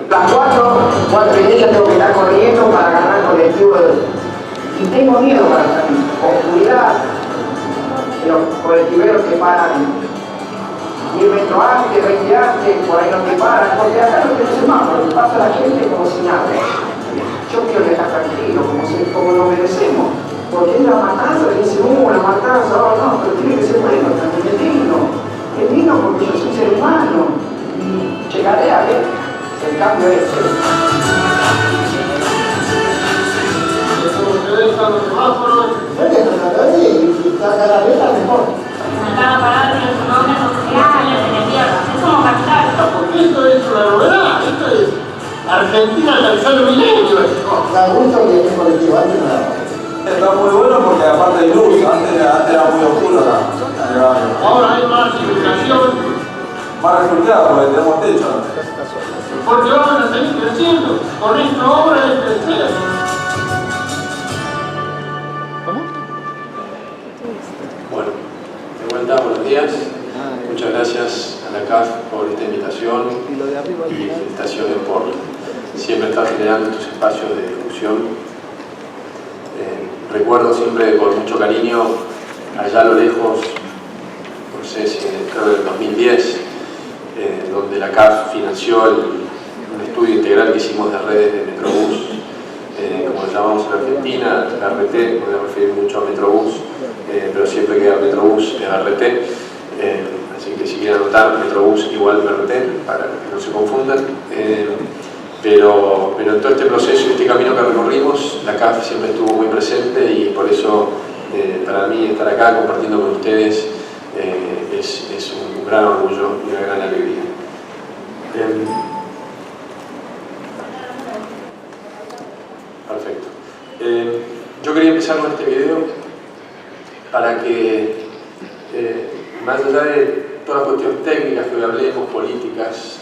Las 4:30 tengo que estar corriendo para agarrar el colectivo y tengo miedo para salir. Oscuridad, los colectiveros te paran 10 metros antes, 20 antes, por ahí no te paran, porque acá no tenés semáforos, pasa la gente como si nada. Yo quiero estar tranquilo, como lo merecemos, porque es la matanza, dice, la matanza, no, pero tiene que ser bueno, también es digno porque yo soy ser humano y llegaré a ver el cambio ese. Ustedes están los semáforos, y cada vez la mejor. Cada parada tiene su nombre, sociedades en el tierra. Es como captar. Porque esto es una novedad, esto es Argentina al tercer milenio. Da gusto que esté colectivo, antes no era. Está muy bueno porque aparte hay luz, antes era muy oscuro acá. Ahora hay más iluminación. Más resultado porque tenemos techo. Porque vamos a seguir creciendo. Con esta obra es crecer. Bueno, de vuelta, buenos días. Muchas gracias a la CAF por esta invitación y felicitaciones por siempre estar generando estos espacios de discusión. Recuerdo siempre con mucho cariño, allá a lo lejos, no sé si creo que en el 2010, donde la CAF financió un estudio integral que hicimos de redes de Metrobús, como lo llamamos en Argentina, RT, me voy a referir mucho a Metrobús, pero siempre queda Metrobús es RT, así que si quieren anotar Metrobús igual RT, para que no se confundan. Pero en todo este proceso y este camino que recorrimos, la CAF siempre estuvo muy presente y por eso para mí estar acá compartiendo con ustedes es un gran orgullo y una gran alegría. Perfecto. Yo quería empezar con este video para que, más allá de todas las cuestiones técnicas que hoy hablemos, políticas,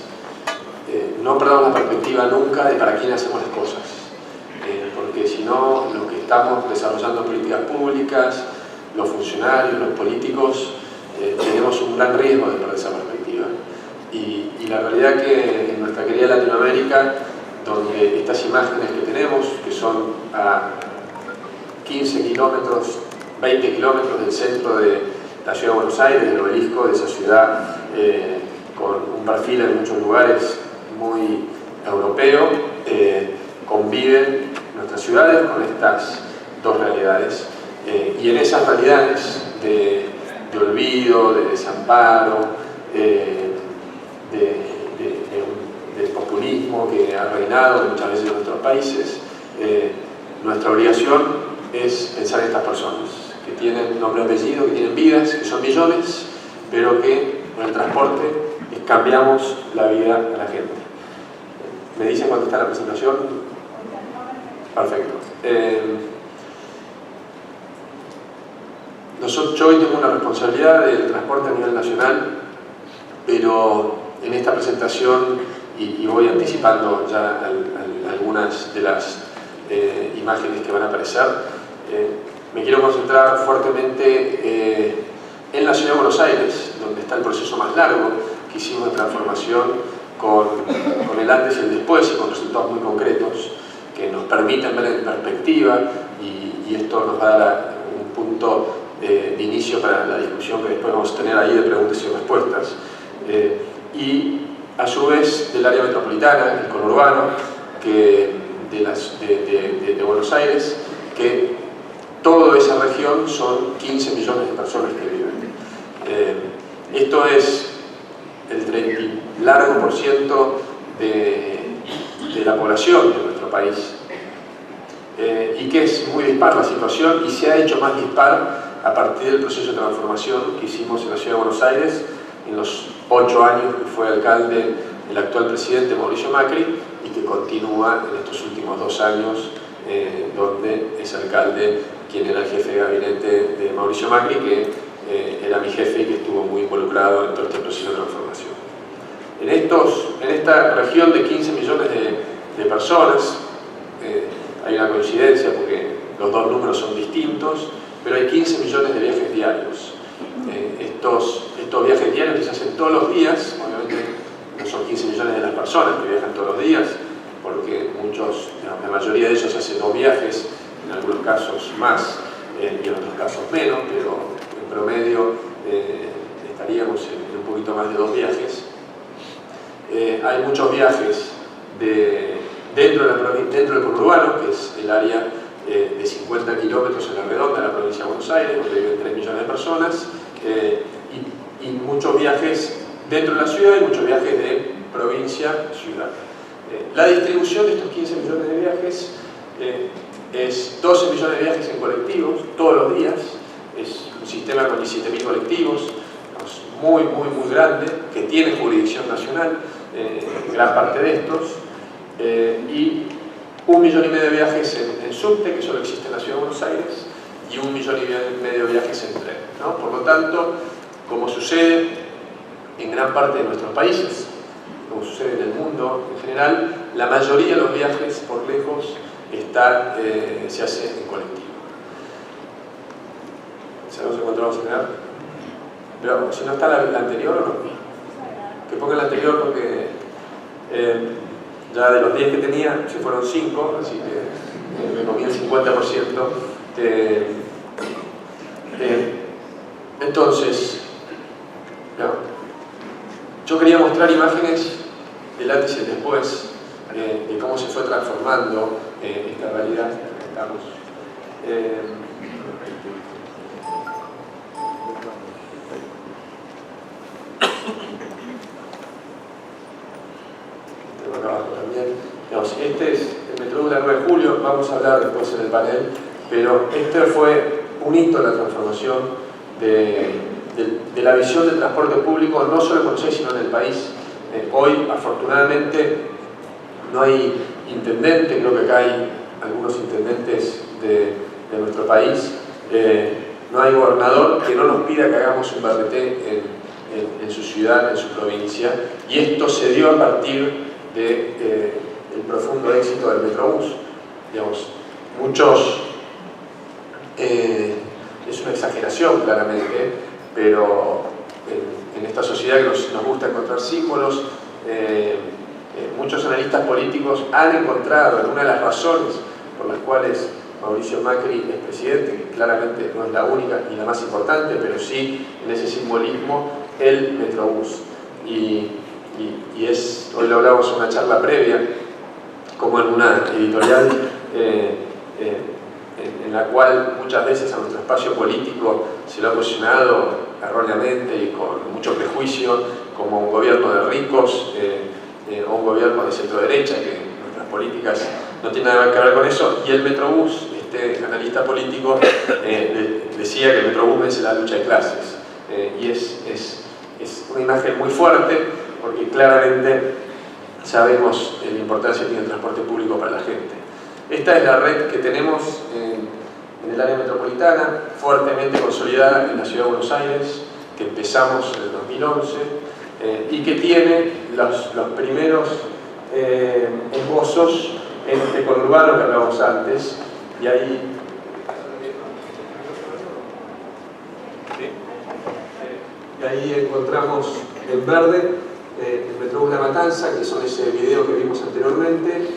no perdamos la perspectiva nunca de para quién hacemos las cosas, porque si no, los que estamos desarrollando políticas públicas, los funcionarios, los políticos, tenemos un gran riesgo de perder esa perspectiva. Y la realidad que en nuestra querida Latinoamérica, donde estas imágenes que tenemos, que son a 15 kilómetros, 20 kilómetros del centro de la ciudad de Buenos Aires, del obelisco de esa ciudad, con un perfil en muchos lugares muy europeo, conviven nuestras ciudades con estas dos realidades. Y en esas realidades de olvido, de desamparo, del populismo que ha reinado muchas veces en nuestros países, nuestra obligación es pensar en estas personas que tienen nombre y apellido, que tienen vidas, que son millones, pero que con el transporte cambiamos la vida a la gente. ¿Me dicen cuándo está la presentación? Perfecto. Yo hoy tengo una responsabilidad del transporte a nivel nacional, pero en esta presentación, y voy anticipando ya algunas de las imágenes que van a aparecer, me quiero concentrar fuertemente en la ciudad de Buenos Aires, donde está el proceso más largo que hicimos de transformación con el antes y el después y con resultados muy concretos que nos permiten ver en perspectiva y esto nos va a dar un punto de inicio para la discusión que después vamos a tener ahí de preguntas y respuestas. Y a su vez del área metropolitana, el conurbano, de Buenos Aires, que toda esa región son 15 millones de personas que viven. Esto es el 30 largo por ciento de la población de nuestro país, y que es muy dispar la situación y se ha hecho más dispar a partir del proceso de transformación que hicimos en la ciudad de Buenos Aires en los 8 años que fue alcalde el actual presidente Mauricio Macri y que continúa en estos últimos 2 años donde es alcalde quien era el jefe de gabinete de Mauricio Macri, que era mi jefe y que estuvo muy involucrado en todo este proceso de transformación. En esta región de 15 millones de personas, hay una coincidencia porque los dos números son distintos, pero hay 15 millones de viajes diarios. Estos viajes diarios que se hacen todos los días, obviamente no son 15 millones de personas que viajan todos los días, porque muchos, la mayoría de ellos hacen 2 viajes, en algunos casos más y en otros casos menos, pero en promedio estaríamos en un poquito más de 2 viajes. Hay muchos viajes dentro del conurbano, que es el área de 50 kilómetros en la redonda de la provincia de Buenos Aires, donde viven 3 millones de personas, y muchos viajes dentro de la ciudad y muchos viajes de provincia a ciudad. La distribución de estos 15 millones de viajes es 12 millones de viajes en colectivos todos los días, es un sistema con 17.000 colectivos, muy grande, que tiene jurisdicción nacional, gran parte de estos, y 1,5 millones de viajes en subte, que solo existe en la ciudad de Buenos Aires, y 1,5 millones de viajes en tren, ¿no? Por lo tanto, como sucede en gran parte de nuestros países, como sucede en el mundo en general, la mayoría de los viajes por lejos se hace en colectivo. ¿Sabemos cuánto vamos a tener? Pero si no está la anterior o no. Que ponga la anterior porque ya de los 10 que tenía se fueron 5, así que me comí el 50%. Entonces, yo quería mostrar imágenes del antes y el después, de cómo se fue transformando esta realidad en la que estamos. Acá abajo también. Este es el Metrobús de la 9 de julio, vamos a hablar después en el panel, pero este fue un hito en la transformación de la visión del transporte público, no solo en Buenos Aires, sino en el país. Hoy, afortunadamente, no hay intendente, creo que acá hay algunos intendentes de nuestro país, no hay gobernador que no nos pida que hagamos un BRT en su ciudad, en su provincia, y esto se dio a partir del profundo éxito del Metrobús. Digamos, muchos, es una exageración claramente, pero en esta sociedad que nos gusta encontrar símbolos, muchos analistas políticos han encontrado alguna de las razones por las cuales Mauricio Macri es presidente, que claramente no es la única ni la más importante, pero sí en ese simbolismo el Metrobús. Y hoy lo hablamos en una charla previa, como en una editorial en la cual muchas veces a nuestro espacio político se lo ha posicionado erróneamente y con mucho prejuicio como un gobierno de ricos o un gobierno de centro derecha, que nuestras políticas no tienen nada que ver con eso. Y el Metrobús, este analista político, decía que el Metrobús vence la lucha de clases, y es una imagen muy fuerte, porque claramente sabemos la importancia que tiene el transporte público para la gente. Esta es la red que tenemos en el área metropolitana, fuertemente consolidada en la ciudad de Buenos Aires, que empezamos en el 2011, y que tiene los primeros esbozos en este conurbano que hablábamos antes, y ahí encontramos en verde el Metrobús La Matanza, que son ese video que vimos anteriormente,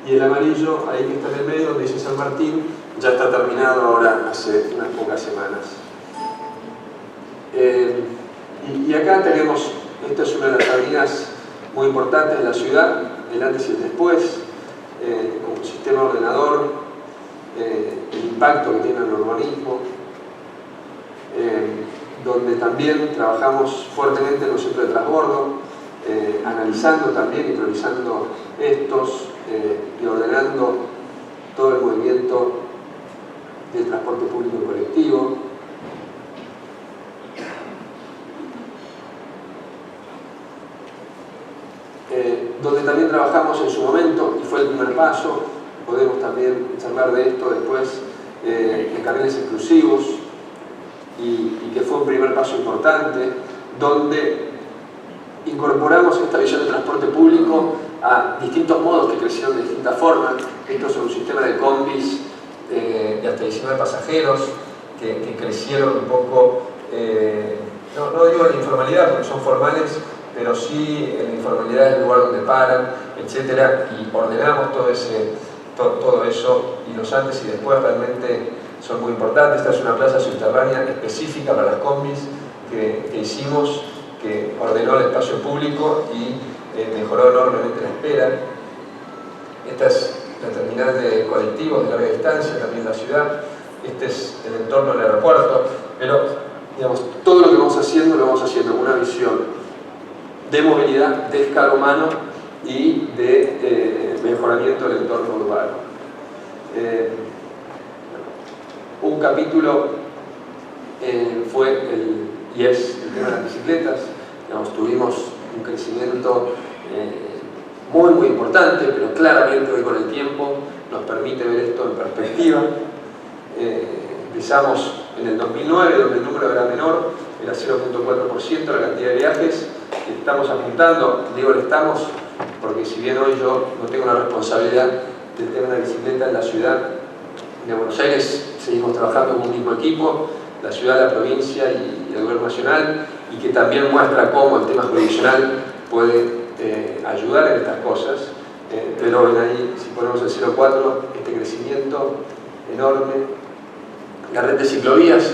y el amarillo, ahí que está en el medio, donde dice San Martín, ya está terminado ahora hace unas pocas semanas. Y acá tenemos, esta es una de las avenidas muy importantes de la ciudad, el antes y el después, como sistema ordenador, el impacto que tiene el urbanismo, donde también trabajamos fuertemente en los centros de transbordo, analizando también y priorizando estos y ordenando todo el movimiento del transporte público y colectivo. Donde también trabajamos en su momento, y fue el primer paso, podemos también charlar de esto después, en carriles exclusivos, y que fue un primer paso importante, donde incorporamos esta visión de transporte público a distintos modos que crecieron de distintas formas. Estos son un sistema de combis de hasta 19 pasajeros que crecieron un poco, no digo en informalidad porque son formales, pero sí en la informalidad del lugar donde paran, etc. Y ordenamos todo eso, y los antes y después realmente son muy importantes. Esta es una plaza subterránea específica para las combis que hicimos, que ordenó el espacio público y mejoró enormemente la espera. Esta es la terminal de colectivos de larga distancia, también en la ciudad. Este es el entorno del aeropuerto, pero digamos, todo lo que vamos haciendo lo vamos haciendo con una visión de movilidad, de escala humano y de mejoramiento del entorno urbano. Un capítulo fue y es el tema de las bicicletas. Digamos, tuvimos un crecimiento muy importante, pero claramente hoy con el tiempo nos permite ver esto en perspectiva. Empezamos en el 2009, donde el número era menor, era 0.4% la cantidad de viajes. Estamos apuntando, digo el estamos, porque si bien hoy yo no tengo la responsabilidad del tema de la bicicleta en la ciudad de Buenos Aires, seguimos trabajando con un mismo equipo, la ciudad, la provincia y el gobierno nacional, y que también muestra cómo el tema jurisdiccional puede ayudar en estas cosas, pero ven ahí, si ponemos el 0.4, este crecimiento enorme. La red de ciclovías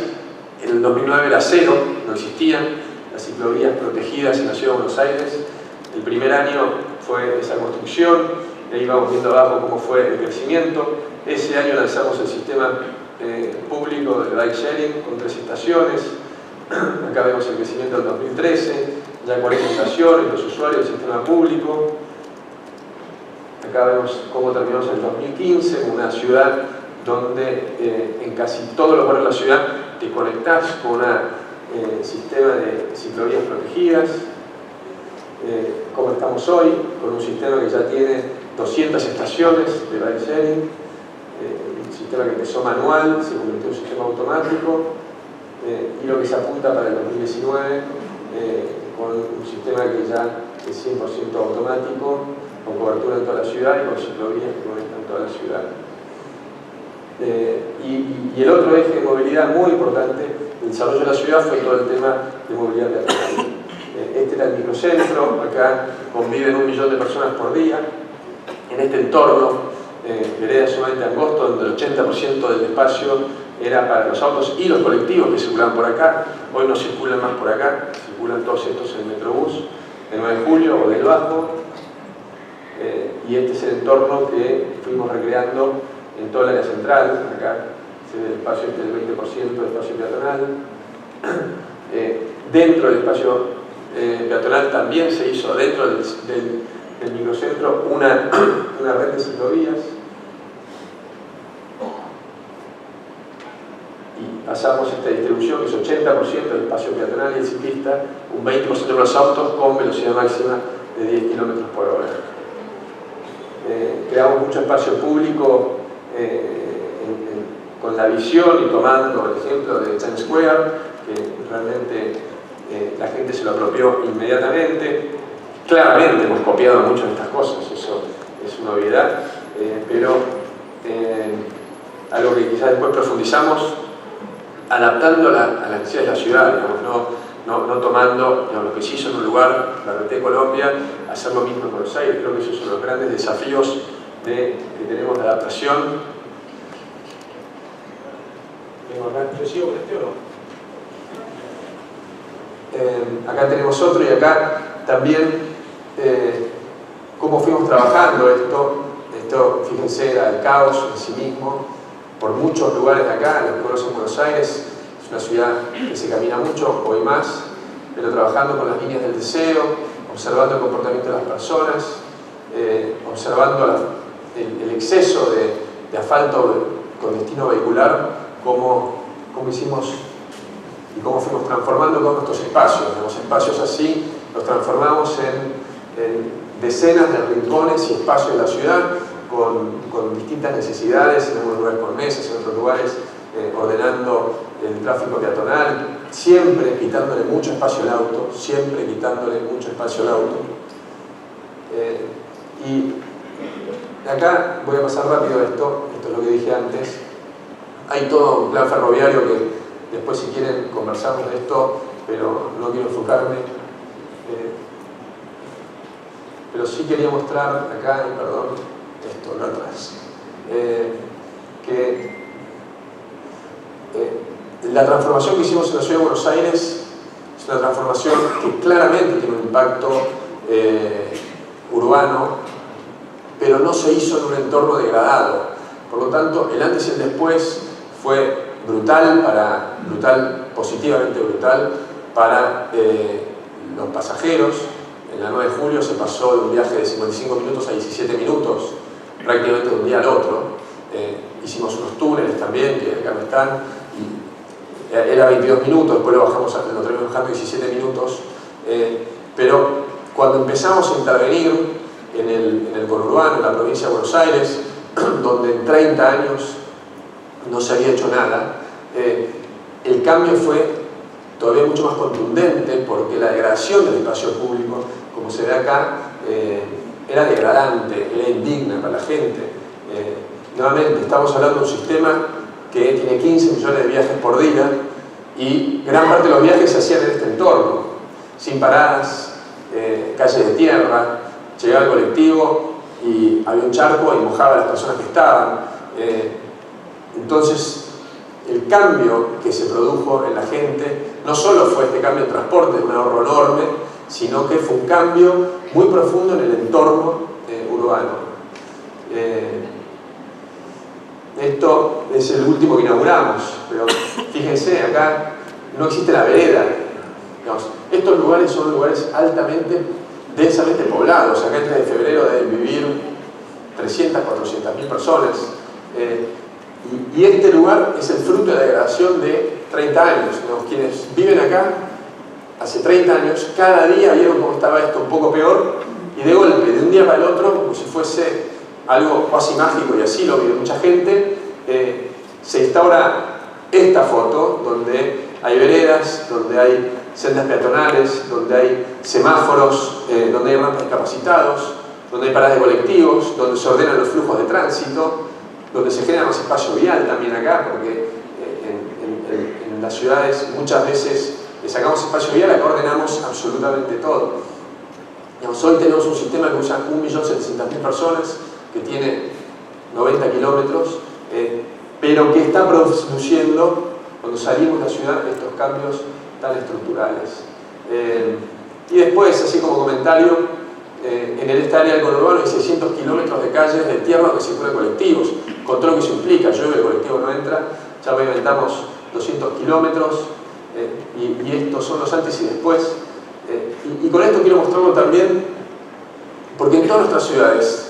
en el 2009 era cero, no existían las ciclovías protegidas en la ciudad de Buenos Aires. El primer año fue esa construcción, y ahí vamos viendo abajo cómo fue el crecimiento. Ese año lanzamos el sistema público de bike sharing con 3 estaciones. Acá vemos el crecimiento del 2013, ya 40 estaciones, los usuarios del sistema público. Acá vemos cómo terminamos en el 2015, en una ciudad donde en casi todos los barrios de la ciudad te conectás con un sistema de ciclovías protegidas. Como estamos hoy, con un sistema que ya tiene 200 estaciones de bike sharing, un sistema que empezó manual, se convirtió en un sistema automático, y lo que se apunta para el 2019 con un sistema que ya es 100% automático, con cobertura en toda la ciudad y con ciclovías que conectan toda la ciudad. Y el otro eje de movilidad muy importante del desarrollo de la ciudad fue todo el tema de movilidad peatonal. Este era el microcentro, acá conviven 1 millón de personas por día. En este entorno, veredas sumamente angosto, donde el 80% del espacio era para los autos y los colectivos que circulaban por acá. Hoy no circulan más por acá, circulan todos estos en el Metrobús, de 9 de julio o del Bajo. Y este es el entorno que fuimos recreando en toda el área central. Acá se ve el espacio del 20% de espacio peatonal. Dentro del espacio peatonal también se hizo, dentro del microcentro, una red de ciclovías. Y pasamos esta distribución, que es 80% del espacio peatonal y el ciclista, un 20% de los autos con velocidad máxima de 10 km por hora. Creamos mucho espacio público con la visión y tomando el ejemplo de Times Square, que realmente la gente se lo apropió inmediatamente. Claramente hemos copiado muchas de estas cosas, eso es una obviedad, pero algo que quizás después profundizamos, adaptando a la necesidad de la ciudad, digamos, no tomando, digamos, lo que se hizo en un lugar, la RT de Colombia, hacer lo mismo en Buenos Aires. Creo que esos son los grandes desafíos que tenemos de adaptación. ¿Yo sigo con este o no? Acá tenemos otro, y acá también cómo fuimos trabajando esto, fíjense, era el caos en sí mismo, por muchos lugares de acá, los pueblos en Buenos Aires, es una ciudad que se camina mucho, hoy más, pero trabajando con las líneas del deseo, observando el comportamiento de las personas, observando el exceso de asfalto con destino vehicular, cómo hicimos y cómo fuimos transformando todos nuestros espacios. Los espacios así los transformamos en decenas de rincones y espacios de la ciudad con distintas necesidades, en algunos lugares con mesas, en otros lugares ordenando el tráfico peatonal, siempre quitándole mucho espacio al auto, y acá voy a pasar rápido esto es lo que dije antes. Hay todo un plan ferroviario que después, si quieren, conversamos de esto, pero no quiero enfocarme. pero sí quería mostrar acá, y perdón, esto, lo atrás, que la transformación que hicimos en la Ciudad de Buenos Aires es una transformación que claramente tiene un impacto urbano, pero no se hizo en un entorno degradado. Por lo tanto, el antes y el después fue brutal, positivamente brutal, para los pasajeros. En la 9 de julio se pasó de un viaje de 55 minutos a 17 minutos, prácticamente de un día al otro. Hicimos unos túneles también, que acá no están, y era 22 minutos, después lo terminamos bajando 17 minutos. Pero cuando empezamos a intervenir en el conurbano, en la provincia de Buenos Aires, donde en 30 años no se había hecho nada, el cambio fue todavía mucho más contundente, porque la degradación del espacio público, como se ve acá, era degradante, era indigna para la gente. Nuevamente, estamos hablando de un sistema que tiene 15 millones de viajes por día, y gran parte de los viajes se hacían en este entorno, sin paradas, calles de tierra. Llegaba el colectivo y había un charco y mojaba a las personas que estaban. Entonces, el cambio que se produjo en la gente no solo fue este cambio de transporte, un ahorro enorme, sino que fue un cambio muy profundo en el entorno urbano. Esto es el último que inauguramos, pero fíjense, acá no existe la vereda. Digamos, estos lugares son lugares densamente poblados. Acá el 3 de febrero deben vivir 300, 400.000 personas. Y este lugar es el fruto de la degradación de 30 años. Digamos, quienes viven acá hace 30 años, cada día vieron cómo estaba esto un poco peor, y de golpe, de un día para el otro, como si fuese algo casi mágico, y así lo vio mucha gente, se instaura esta foto, donde hay veredas, donde hay sendas peatonales, donde hay semáforos, donde hay rampas discapacitados, donde hay paradas de colectivos, donde se ordenan los flujos de tránsito, donde se genera más espacio vial también acá, porque en las ciudades muchas veces le sacamos espacio vial, acá ordenamos absolutamente todo. Digamos, hoy tenemos un sistema que usa 1.700.000 personas, que tiene 90 kilómetros, pero que está produciendo, cuando salimos de la ciudad, estos cambios tan estructurales. Y después, así como comentario, en esta área del conurbano hay 600 kilómetros de calles de tierra donde circulan colectivos, con todo lo que eso implica. Llueve, el colectivo no entra, ya pavimentamos 200 kilómetros, y estos son los antes y después. Y con esto quiero mostrarlo también, porque en todas nuestras ciudades,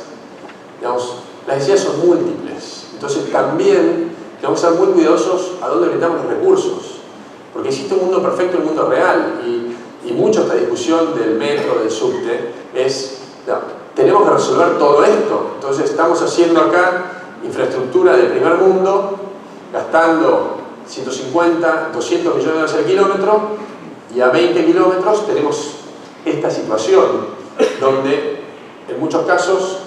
digamos, las necesidades son múltiples. Entonces también tenemos que ser muy cuidadosos a dónde brindamos los recursos, porque existe un mundo perfecto y un mundo real, y mucho esta discusión del metro, del subte, es, tenemos que resolver todo esto. Entonces estamos haciendo acá infraestructura del primer mundo, gastando 150, 200 millones de dólares al kilómetro, y a 20 kilómetros tenemos esta situación, donde en muchos casos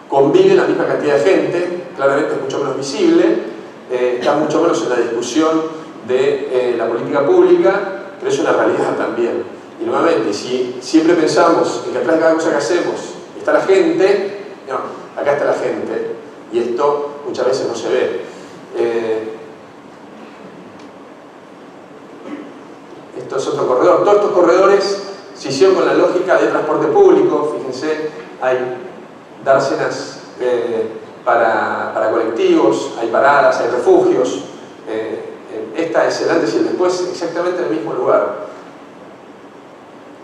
convive la misma cantidad de gente, claramente es mucho menos visible, está mucho menos en la discusión de la política pública, pero es una realidad también. Y nuevamente, si siempre pensamos en que atrás de cada cosa que hacemos está la gente, no, acá está la gente, y esto muchas veces no se ve. Esto es otro corredor. Todos estos corredores se hicieron con la lógica de transporte público. Fíjense, hay dársenas para colectivos, hay paradas, hay refugios. Esta es el antes y el después, exactamente en el mismo lugar.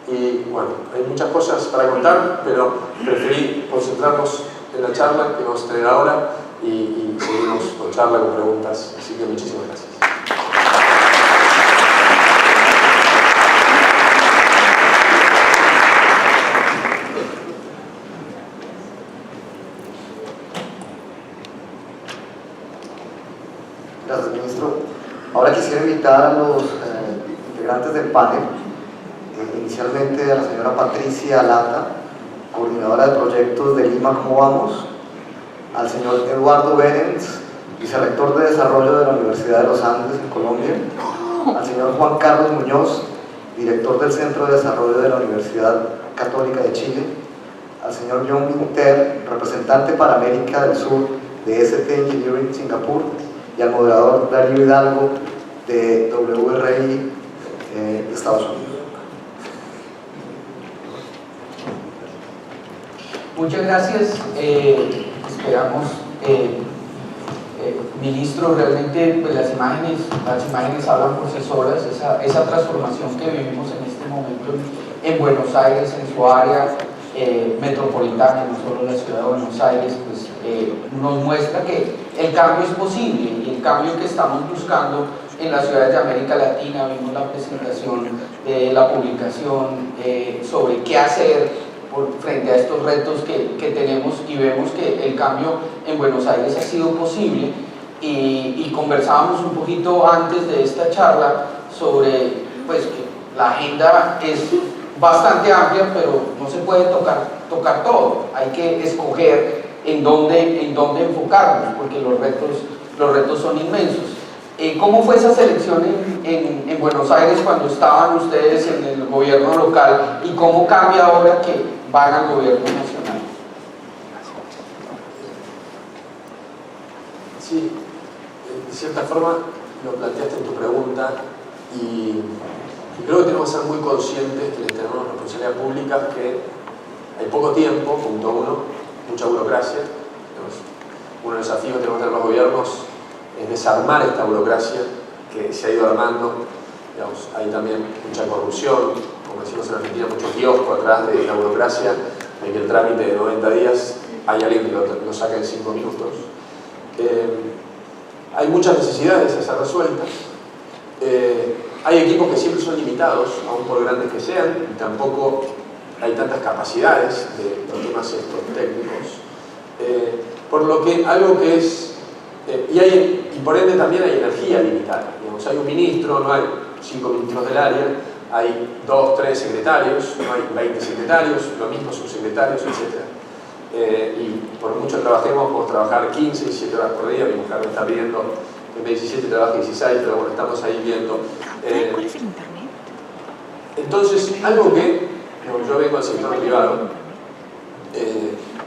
Y bueno, hay muchas cosas para contar, pero preferí concentrarnos en la charla que vamos a tener ahora, y seguimos con charla, con preguntas. Así que muchísimas gracias. Gracias, ministro. Ahora quisiera invitar a los integrantes del panel, inicialmente a la señora Patricia Lata, coordinadora de proyectos de Lima ¿Cómo Vamos?, al señor Eduardo Berens, vicerrector de desarrollo de la Universidad de los Andes en Colombia, al señor Juan Carlos Muñoz, director del Centro de Desarrollo de la Universidad Católica de Chile, al señor John Winter, representante para América del Sur de ST Engineering Singapur, y al moderador Darío Hidalgo de WRI de Estados Unidos. Muchas gracias. Esperamos, ministro, realmente pues, las imágenes hablan por sí solas. Esa transformación que vivimos en este momento en Buenos Aires, en su área metropolitana, no solo la ciudad de Buenos Aires, pues nos muestra que el cambio es posible, y el cambio que estamos buscando en las ciudades de América Latina. Vimos la presentación de la publicación sobre qué hacer frente a estos retos que tenemos, y vemos que el cambio en Buenos Aires ha sido posible, y conversábamos un poquito antes de esta charla sobre pues, que la agenda es bastante amplia, pero no se puede tocar todo. Hay que escoger en dónde enfocarnos, porque los retos son inmensos. ¿Cómo fue esa selección en Buenos Aires cuando estaban ustedes en el gobierno local, y cómo cambia ahora que van al gobierno nacional? Sí, de cierta forma lo planteaste en tu pregunta, y creo que tenemos que ser muy conscientes que tenemos una responsabilidad pública, que hay poco tiempo, punto uno, mucha burocracia. Uno de los desafíos que tenemos que tener los gobiernos es desarmar esta burocracia que se ha ido armando. Digamos, hay también mucha corrupción, como decimos en Argentina, mucho kiosco atrás de la burocracia, de que el trámite de 90 días hay alguien que lo saca en 5 minutos. Hay muchas necesidades a ser resueltas. Hay equipos que siempre son limitados, aún por grandes que sean, y tampoco hay tantas capacidades de los temas estos técnicos. Por lo que algo que es... y por ende también hay energía limitada. Digamos, hay un ministro, no hay 5 ministros del área, hay 2, 3 secretarios, no hay 20 secretarios, lo mismo subsecretarios, etc. Y por mucho trabajemos, podemos trabajar 15, 17 horas por día. Mi mujer me está pidiendo que en vez de 17 trabaje 16, pero bueno, estamos ahí viendo. ¿Cuál es el internet? Entonces, algo que yo vengo del sector privado,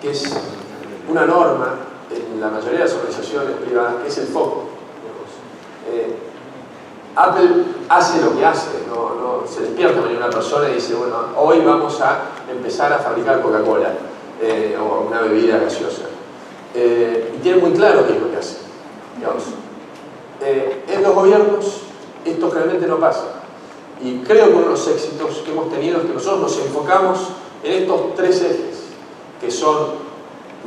que es una norma en la mayoría de las organizaciones privadas, que es el foco. Apple hace lo que hace, no se despierta mañana una persona y dice, bueno, hoy vamos a empezar a fabricar Coca-Cola o una bebida gaseosa. Y tiene muy claro qué es lo que hace. Digamos. En los gobiernos esto realmente no pasa. Y creo que uno de los éxitos que hemos tenido es que nosotros nos enfocamos en estos 3 ejes, que son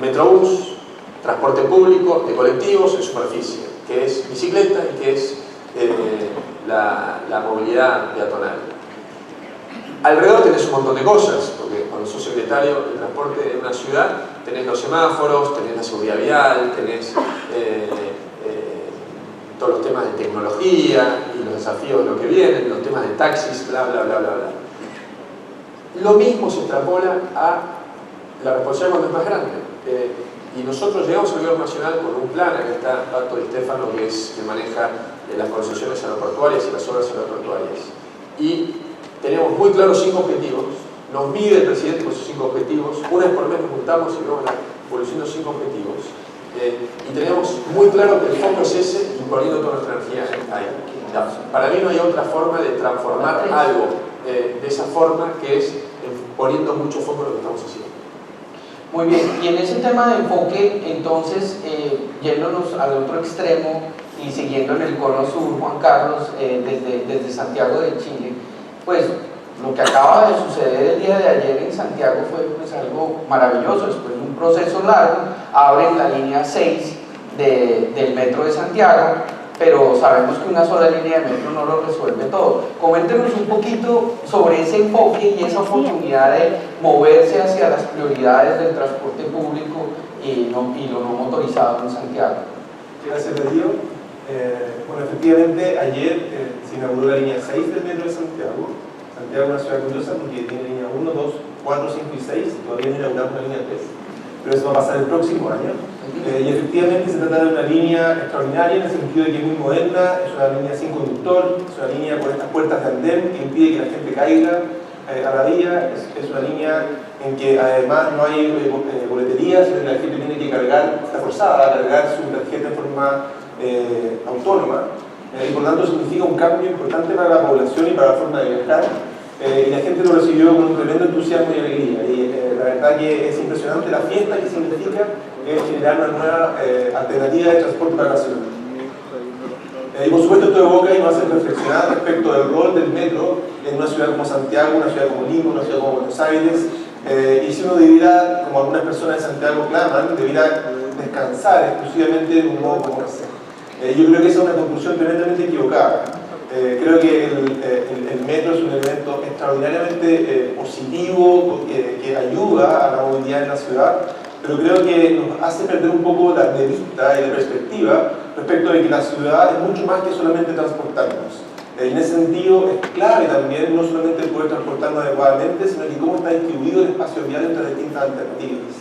Metrobús, transporte público de colectivos en superficie, que es bicicleta, y que es la movilidad peatonal. Alrededor tenés un montón de cosas, porque cuando sos secretario de transporte de una ciudad, tenés los semáforos, tenés la seguridad vial, tenés todos los temas de tecnología y los desafíos de lo que vienen, los temas de taxis, bla, bla, bla, bla, bla. Lo mismo se extrapola a la responsabilidad cuando es más grande. Y nosotros llegamos al gobierno nacional con un plan. Acá está Pato Di Stefano, que maneja las concesiones aeroportuarias y las obras aeroportuarias. Y tenemos muy claros 5 objetivos. Nos mide el presidente con esos 5 objetivos. Una vez por mes nos juntamos y vemos la evolución de los 5 objetivos. Y tenemos muy claro que el foco es ese, y poniendo toda nuestra energía ahí. Para mí no hay otra forma de transformar algo de esa forma, que es poniendo mucho foco en lo que estamos haciendo. Muy bien, y en ese tema de enfoque, entonces, yéndonos al otro extremo y siguiendo en el cono sur, Juan Carlos, desde Santiago de Chile, pues lo que acaba de suceder el día de ayer en Santiago fue pues, algo maravilloso. Después de un proceso largo, abren la línea 6 del metro de Santiago, pero sabemos que una sola línea de metro no lo resuelve todo. Coméntenos un poquito sobre ese enfoque y esa oportunidad de moverse hacia las prioridades del transporte público y lo no motorizado en Santiago. Gracias, Darío. Bueno, efectivamente, ayer se inauguró la línea 6 del metro de Santiago. Santiago es una ciudad curiosa porque tiene línea 1, 2, 4, 5 y 6, y todavía no inauguramos la línea 3. Pero eso va a pasar el próximo año. Y efectivamente se trata de una línea extraordinaria en el sentido de que es muy moderna, es una línea sin conductor, es una línea con estas puertas de andén que impide que la gente caiga a la vía, es una línea en que además no hay boleterías, en la gente tiene que cargar, está forzada a cargar su tarjeta de forma autónoma, y por tanto significa un cambio importante para la población y para la forma de viajar, y la gente lo recibió con un tremendo entusiasmo y alegría, y la verdad que es impresionante la fiesta que significa generar una nueva alternativa de transporte para la ciudad. Y por supuesto esto evoca y nos hace reflexionar respecto del rol del metro en una ciudad como Santiago, una ciudad como Lima, una ciudad como Buenos Aires, y si uno debiera, como algunas personas de Santiago claman, debiera descansar exclusivamente en un modo como ese. Yo creo que esa es una conclusión tremendamente equivocada. Creo que el metro es un elemento extraordinariamente positivo que ayuda a la movilidad en la ciudad, pero creo que nos hace perder un poco de vista y de perspectiva respecto de que la ciudad es mucho más que solamente transportarnos. En ese sentido es clave también no solamente poder transportarnos adecuadamente, sino que cómo está distribuido el espacio vial entre distintas alternativas.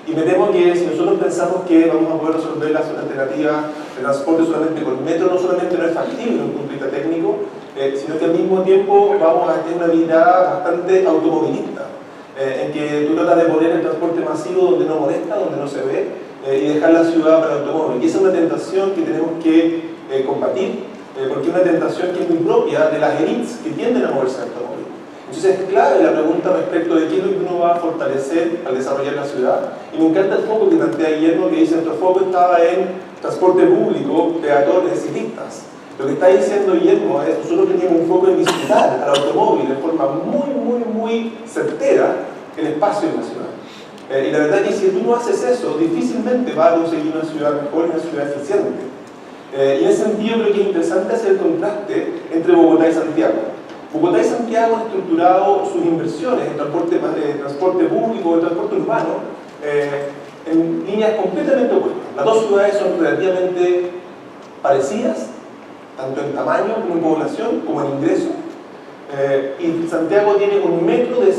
Y me temo que si nosotros pensamos que vamos a poder resolver las alternativas de transporte solamente con metro, no solamente no es factible desde un punto de vista técnico, sino que al mismo tiempo vamos a tener una vida bastante automovilista, en que tú tratas de poner el transporte masivo donde no molesta, donde no se ve, y dejar la ciudad para el automóvil. Y esa es una tentación que tenemos que combatir, porque es una tentación que es muy propia de las élites que tienden a moverse en automóvil. Entonces es clave la pregunta respecto de qué es lo que uno va a fortalecer al desarrollar la ciudad. Y me encanta el foco que plantea Guillermo, que dice nuestro foco estaba en transporte público, peatones, ciclistas. Lo que está diciendo Guillermo es nosotros teníamos un foco en visitar al automóvil de forma muy certera el espacio de la ciudad. Y la verdad es que si tú no haces eso, difícilmente vas a conseguir una ciudad mejor y una ciudad eficiente. Y en ese sentido creo que es interesante hacer el contraste entre Bogotá y Santiago. Bogotá y Santiago han estructurado sus inversiones en transporte público, en transporte urbano, en líneas completamente opuestas. Las dos ciudades son relativamente parecidas, tanto en tamaño como en población, como en ingreso. Y Santiago tiene un metro de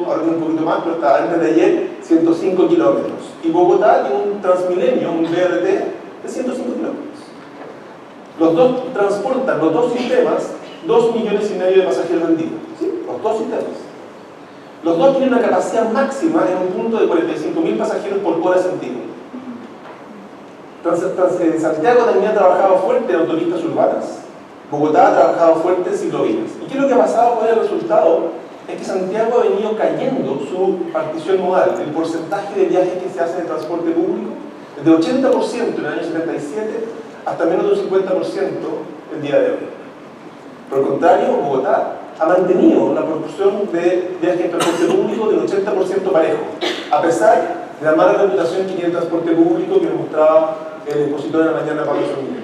ahora un poquito más, pero hasta antes de ayer, 105 kilómetros. Y Bogotá tiene un Transmilenio, un BRT, de 105 kilómetros. Los dos transportan, los dos sistemas, 2,5 millones de pasajeros vendidos. ¿Sí? Los dos sistemas. Los dos tienen una capacidad máxima en un punto de 45.000 pasajeros por hora sentido. Santiago también ha trabajado fuerte en autopistas urbanas. Bogotá ha trabajado fuerte en ciclovías. ¿Y qué es lo que ha pasado? ¿Cuál es el resultado? Es que Santiago ha venido cayendo su partición modal, el porcentaje de viajes que se hacen en transporte público, desde 80% en el año 77 hasta menos de un 50% el día de hoy. Por el contrario, Bogotá ha mantenido la proporción de viajes en transporte público del 80% parejo, a pesar de la mala reputación que tiene el transporte público que nos mostraba el expositor en la mañana, Pablo Zúñiga.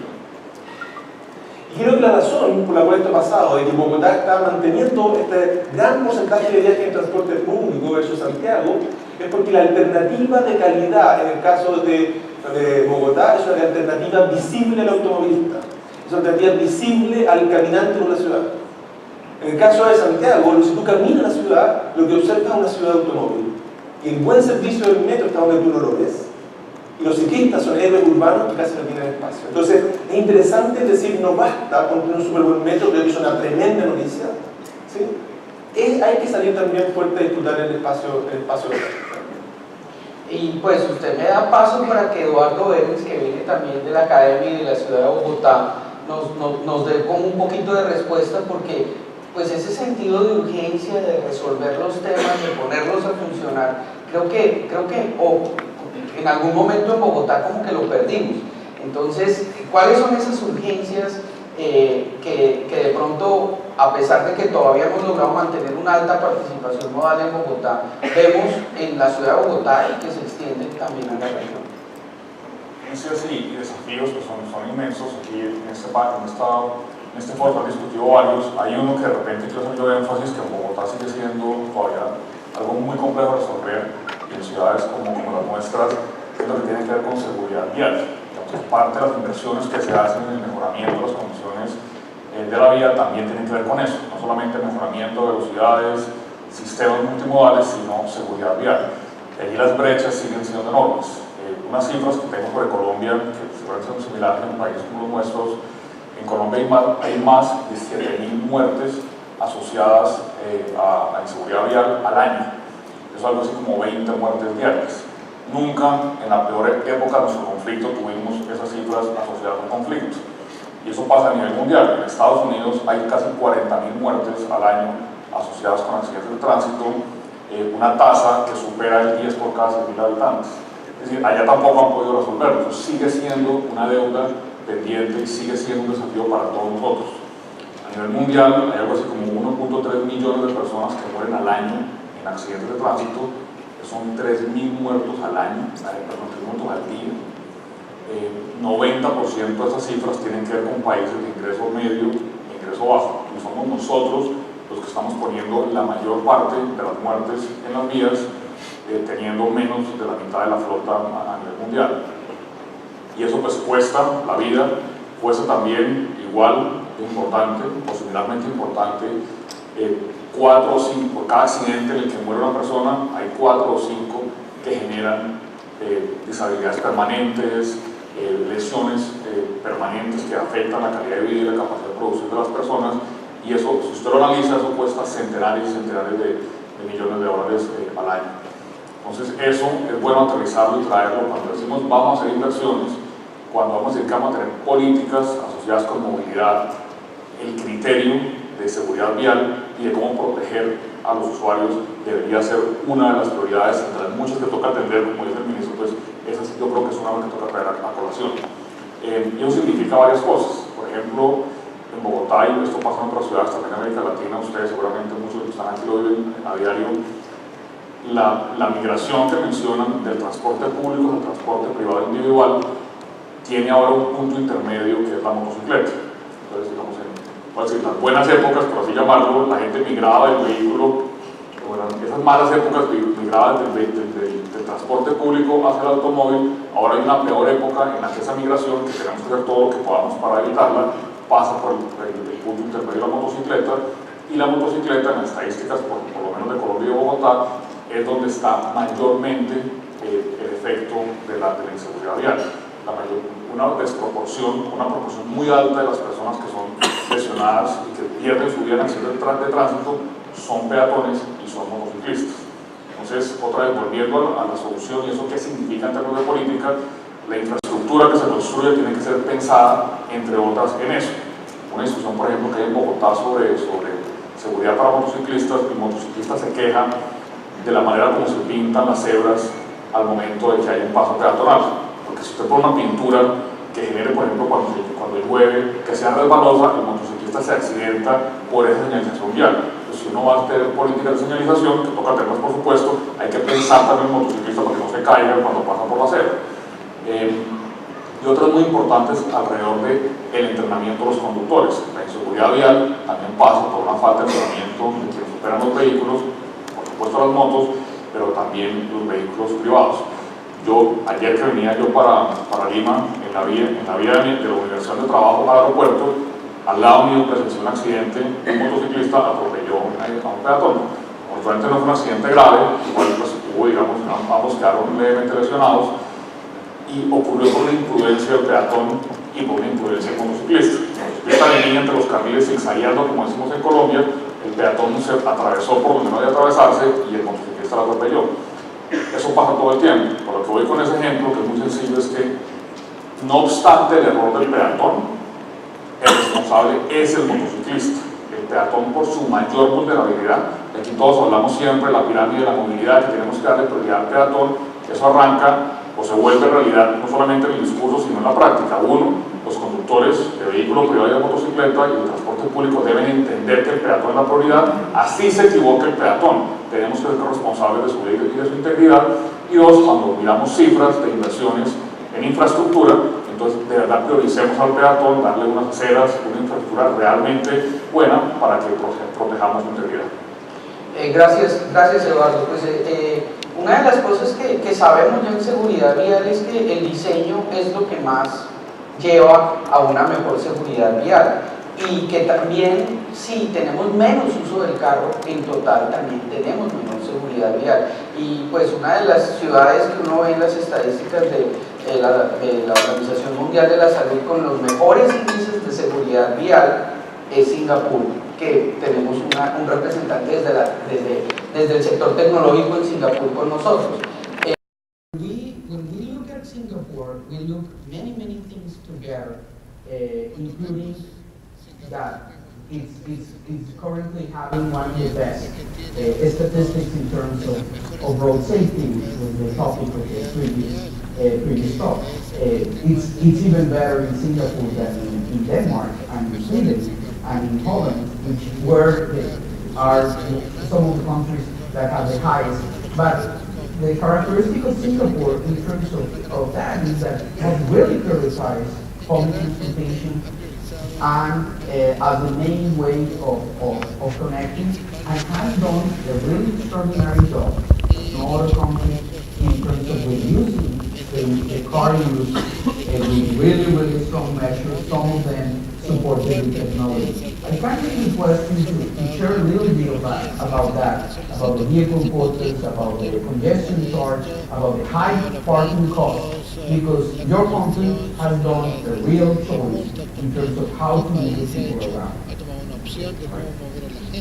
Y creo que la razón por la cual esto ha pasado, de que Bogotá está manteniendo este gran porcentaje de viajes en transporte público versus Santiago, es porque la alternativa de calidad en el caso de Bogotá es una alternativa visible al automovilista, es una alternativa visible al caminante de una ciudad. En el caso de Santiago, si tú caminas la ciudad, lo que observas es una ciudad de automóvil. Y el buen servicio del metro está donde tú no lo ves. Y los ciclistas son héroes urbanos que casi no tienen espacio. Entonces, es interesante decir, no basta con tener un súper buen metro, creo que es una tremenda noticia. ¿Sí? Hay que salir también fuerte a disfrutar el espacio de la ciudad. Y pues usted me da paso para que Eduardo Vélez, que viene también de la Academia y de la ciudad de Bogotá, nos dé como un poquito de respuesta, porque pues ese sentido de urgencia de resolver los temas, de ponerlos a funcionar, creo que en algún momento en Bogotá como que lo perdimos. Entonces, ¿cuáles son esas urgencias que de pronto, a pesar de que todavía hemos logrado mantener una alta participación modal en Bogotá, vemos en la ciudad de Bogotá y que se extienden también a la región? Urgencias y desafíos que son inmensos. Aquí en este foro han discutido varios. Hay uno que de repente quiero hacer yo énfasis, que en Bogotá sigue siendo todavía algo muy complejo de resolver, y en ciudades como las nuestras, es lo que tiene que ver con seguridad vial. Entonces, parte de las inversiones que se hacen en el mejoramiento de las condiciones de la vía también tienen que ver con eso, no solamente el mejoramiento de velocidades, sistemas multimodales, sino seguridad vial. Allí las brechas siguen siendo enormes. Unas cifras que tengo sobre Colombia, que seguramente son similares en países como los nuestros. En Colombia hay más de 7.000 muertes asociadas a inseguridad vial al año. es algo así como 20 muertes diarias. Nunca en la peor época de nuestro conflicto tuvimos esas cifras asociadas al conflicto. Y eso pasa a nivel mundial. En Estados Unidos hay casi 40.000 muertes al año asociadas con accidentes de tránsito, una tasa que supera el 10 por cada 100.000 habitantes. Es decir, allá tampoco han podido resolverlo. Eso sigue siendo una deuda pendiente y sigue siendo un desafío para todos nosotros. A nivel mundial hay algo así como 1.3 millones de personas que mueren al año en accidentes de tránsito, que son 3.000 muertos al año, 3 muertos al día. 90% de esas cifras tienen que ver con países de ingreso medio e ingreso bajo, y somos nosotros los que estamos poniendo la mayor parte de las muertes en las vías, teniendo menos de la mitad de la flota a nivel mundial. Y eso pues cuesta la vida, cuesta también igual de importante o similarmente importante 4 o 5, por cada accidente en el que muere una persona hay 4 o 5 que generan disabilidades permanentes, lesiones permanentes que afectan la calidad de vida y la capacidad de producir de las personas, y eso, si usted lo analiza, eso cuesta centenares y centenares de millones de dólares al año. Entonces eso es bueno aterrizarlo y traerlo cuando decimos vamos a hacer inversiones, cuando vamos a decir que vamos a tener políticas asociadas con movilidad, el criterio de seguridad vial y de cómo proteger a los usuarios debería ser una de las prioridades entre las muchas que toca atender, como dice el ministro, pues esa sí yo creo que es una que toca traer a colación. Y eso significa varias cosas. Por ejemplo, en Bogotá, y esto pasa en otras ciudades también en América Latina, ustedes seguramente muchos que están aquí lo viven a diario, la migración que mencionan del transporte público al transporte privado individual tiene ahora un punto intermedio que es la motocicleta. Entonces, digamos, en las buenas épocas, por así llamarlo, la gente migraba del vehículo, bueno, en esas malas épocas migraba del transporte público hacia el automóvil. Ahora hay una peor época en la que esa migración, que tenemos que hacer todo lo que podamos para evitarla, pasa por el punto intermedio de la motocicleta, y la motocicleta, en las estadísticas por lo menos de Colombia y Bogotá, es donde está mayormente el efecto de la inseguridad vial. Una proporción muy alta de las personas que son lesionadas y que pierden su vida en accidentes de tránsito son peatones y son motociclistas. Entonces, otra vez, volviendo a la solución, y eso qué significa en términos de política, la infraestructura que se construye tiene que ser pensada, entre otras, en eso. Una discusión, por ejemplo, que hay en Bogotá sobre seguridad para motociclistas, y motociclistas se quejan de la manera como se pintan las cebras al momento de que hay un paso peatonal. Porque si usted pone una pintura que genere, por ejemplo, cuando llueve, que sea resbalosa, el motociclista se accidenta por esa señalización vial. Entonces, si uno va a tener políticas de señalización, que toca tenerlas por supuesto, hay que pensar también en el motociclista para que no se caiga cuando pasa por la acera. Y otras muy importantes alrededor del entrenamiento de los conductores. La inseguridad vial también pasa por una falta de entrenamiento de quienes operan los vehículos, por supuesto las motos, pero también los vehículos privados. Ayer que venía yo para Lima, en la vía de la Universidad de Trabajo al aeropuerto, al lado mío presencié un accidente, un motociclista atropelló a un peatón. Obviamente no fue un accidente grave, igual pues hubo, digamos, ambos quedaron levemente lesionados, y ocurrió por una imprudencia del peatón y por una imprudencia del motociclista. El motociclista venía entre los carriles zigzagueando, como decimos en Colombia, el peatón se atravesó por donde no debía atravesarse y el motociclista lo atropelló. Eso pasa todo el tiempo. Por lo que voy con ese ejemplo, que es muy sencillo, es que no obstante el error del peatón, el responsable es el motociclista. El peatón, por su mayor vulnerabilidad, aquí todos hablamos siempre de la pirámide de la movilidad, que tenemos que darle prioridad al peatón. Eso arranca o se vuelve realidad no solamente en el discurso, sino en la práctica. Uno, los conductores de vehículos privados y de motocicleta y de transporte público deben entender que el peatón es la prioridad, así se equivoque el peatón. Tenemos que ser responsables de su vida y de su integridad. Y dos, cuando miramos cifras de inversiones en infraestructura, entonces de verdad prioricemos al peatón, darle unas aceras, una infraestructura realmente buena para que protejamos su integridad. Gracias Eduardo. Pues, una de las cosas que sabemos ya en seguridad vial es que el diseño es lo que más lleva a una mejor seguridad vial, y que también si tenemos menos uso del carro, en total también tenemos menor seguridad vial. Y pues una de las ciudades que uno ve en las estadísticas de la Organización Mundial de la Salud con los mejores índices de seguridad vial es Singapur, que tenemos un representante desde el sector tecnológico en Singapur con nosotros. When we look at Singapore, we look many things together, including that it's currently having one of the best statistics in terms of road safety, which was the topic of the previous talk. It's even better in Singapore than in Denmark and in Sweden and in Holland, which are some of the countries that have the highest. But the characteristic of Singapore in terms of that is that it has really prioritized public transportation and as the main way of connecting, and has done a really extraordinary job, no other country, in terms of reducing the car use with really strong measures, some of them supported with technology. I can take the question to share a little bit about that, about the vehicle quotas, about the congestion charge, about the high parking costs, because your country has done a real choice in terms of how to move people around.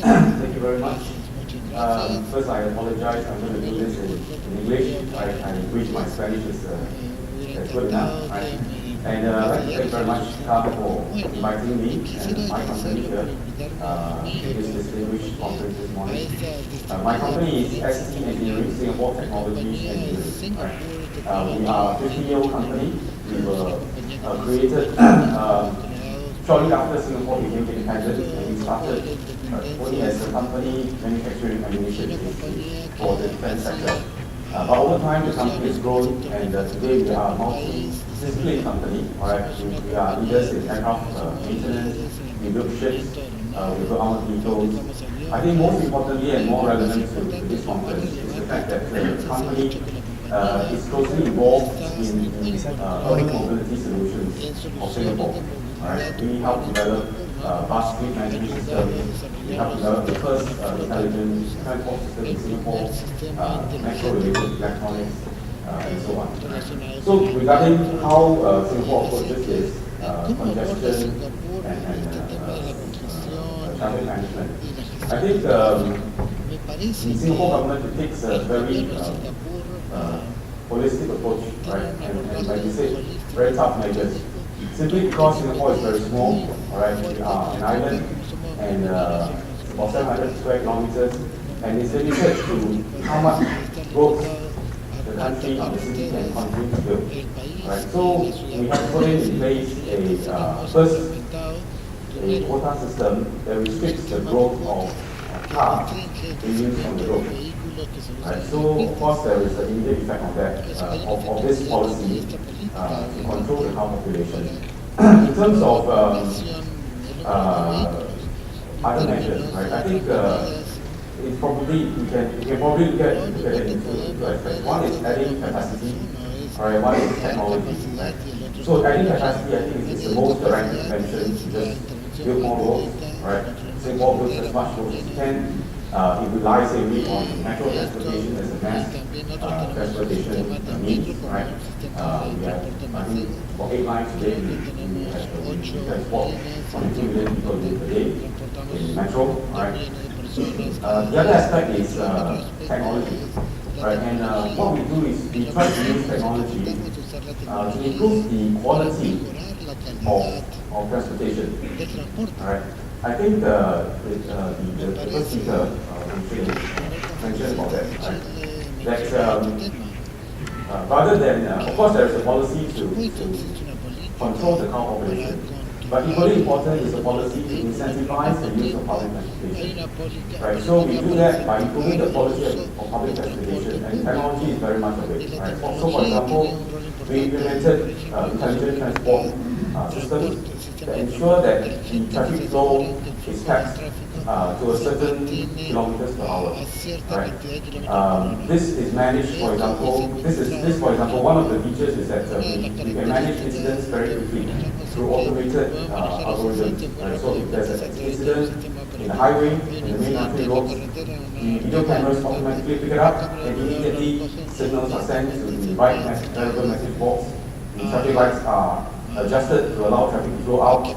Thank you very much. First, I apologize. I'm going to do this in English. I wish my Spanish is good enough. Right? And I'd like to thank very much, Carl, for inviting me and my company here to this distinguished conference this morning. My company is ST Engineering, Singapore Technology Engineering. Right? We are a 50-year-old company. We were created shortly after Singapore became independent, and we started working as a company manufacturing ammunition for the defense sector. But over time, the company has grown, and today we are a multi-discipline company. Right? We are leaders in aircraft maintenance, we build ships, we build armored vehicles. I think most importantly and more relevant to this conference is the fact that the company is closely involved in urban mobility solutions for Singapore. Right? We help develop bus fleet management systems. We help develop the first intelligent transport system in Singapore, metro-related electronics, and so on. So regarding how Singapore approaches this congestion and traffic management, I think the Singapore government takes a very holistic approach, right? And like you said, very tough measures. Simply because Singapore is very small, alright, we are an island, and about 700 square kilometers, and it's limited to how much roads the country or the city can continue to build. Right? So we have put in place first a quota system that restricts the growth of cars being used on the road. Right? So of course there is an immediate effect on that, of this policy to control the car population. In terms of other measures, right? I think it's probably we can probably look at it in two aspects. One is adding capacity, right? One is technology, right? So adding capacity, I think, is the most direct intervention to just build more roads, right? Singapore builds as much roads as it can. It relies heavily on natural transportation as a mass transportation means, right? We have, I think, for 8 lines today, we transport 22 million people per day in metro, right? The other aspect is technology, right? And what we do is we try to use technology to improve the quality of transportation, right? I think the first speaker mentioned about that, right? That rather than, of course, there is a policy to control the car population, but equally important is a policy to incentivize the use of public transportation. Right? So we do that by improving the policy of public transportation, and technology is very much of it. Right? So, for example, we implemented intelligent transport systems that ensure that the traffic flow is capped to a certain kilometers per hour. Right? This is managed, for example, for example, one of the features is that we can manage incidents very quickly through automated algorithms. Right? So if there's an incident in the highway, in the main artery roads, the video cameras automatically pick it up, and immediately signals are sent to the right variable message box. The traffic lights are adjusted to allow traffic to flow out.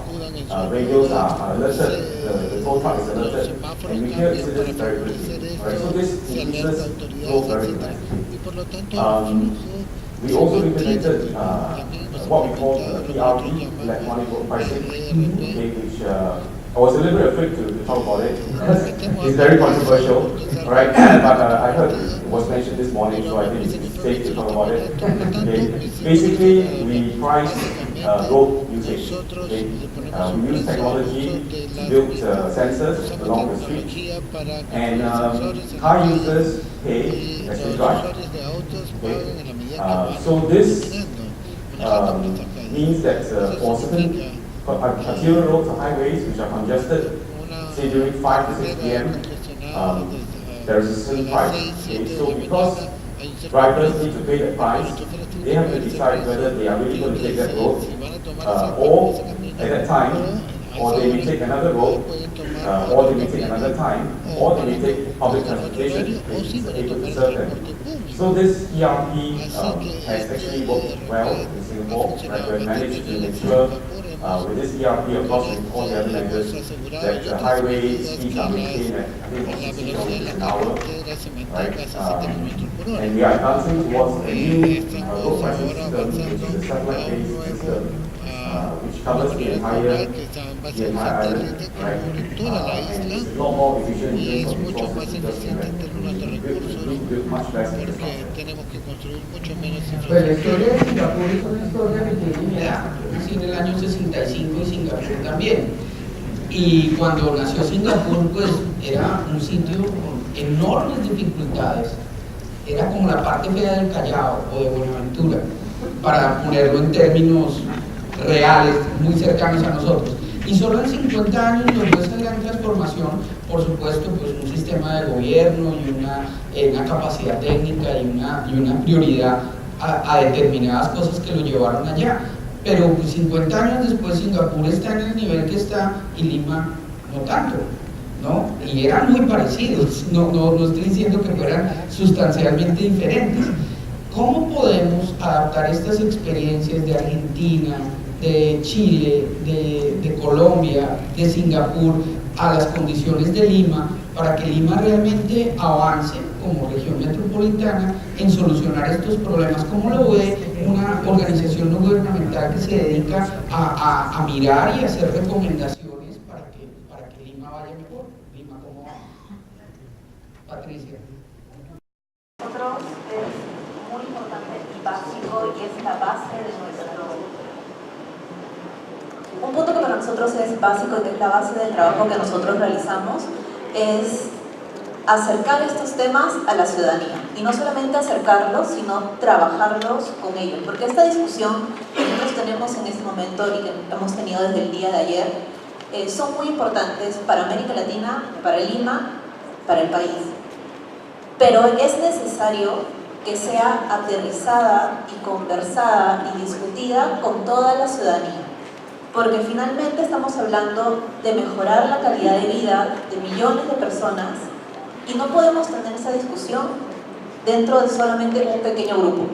Radios are alerted, the tow truck is alerted, and we hear incidents very quickly. Right? So this increases flow very dramatically. We also implemented what we call ERP, electronic road pricing, okay, which I was a little bit afraid to talk about it because it's very controversial, right? But I heard it was mentioned this morning, so I think it's safe to talk about it. Okay. Basically, we price road usage. Okay. We use technology to build sensors along the street, and car users pay as they drive. Okay. So this means that for certain arterial roads or highways which are congested, say during 5 to 6 p.m., there is a certain price. Okay? So because drivers need to pay that price, they have to decide whether they are really going to take that road or at that time, or they may take another road, or they may take another time, or they may take public transportation which is able to serve them. So this ERP has actually worked well in Singapore. Right? We've managed to make sure with this ERP, of course, with all the other measures, that the highway speeds are maintained at, I think, 60 kilometers an hour, right? And we are advancing towards a new road pricing system, which is a satellite-based system, which covers the entire island, right? And it's a lot more efficient in terms of resources, because we build much less infrastructure. Pues la historia de Singapur es una historia que tiene mi edad. Yo nací en el año 65 y Singapur también. Y cuando nació Singapur, pues era un sitio con enormes dificultades. Era como la parte fea del Callao o de Buenaventura, para ponerlo en términos reales, muy cercanos a nosotros. Y solo en 50 años logró esa gran transformación, por supuesto, pues un sistema de gobierno y una capacidad técnica y una prioridad a determinadas cosas que lo llevaron allá. Pero pues, 50 años después Singapur está en el nivel que está y Lima no tanto, ¿no? Y eran muy parecidos, no estoy diciendo que fueran sustancialmente diferentes. ¿Cómo podemos adaptar estas experiencias de Argentina, de Chile, de Colombia, de Singapur a las condiciones de Lima para que Lima realmente avance como región metropolitana en solucionar estos problemas? ¿Cómo lo ve una organización no gubernamental que se dedica a mirar y a hacer recomendaciones para que Lima vaya mejor? Lima, ¿cómo va? Patricia. Nosotros es muy importante y básico y es la base de nuestro... Un punto que para nosotros es básico y que es la base del trabajo que nosotros realizamos es acercar estos temas a la ciudadanía. Y no solamente acercarlos, sino trabajarlos con ellos. Porque esta discusión que nosotros tenemos en este momento y que hemos tenido desde el día de ayer son muy importantes para América Latina, para Lima, para el país. Pero es necesario que sea aterrizada y conversada y discutida con toda la ciudadanía. Porque finalmente estamos hablando de mejorar la calidad de vida de millones de personas y no podemos tener esa discusión dentro de solamente un pequeño grupo.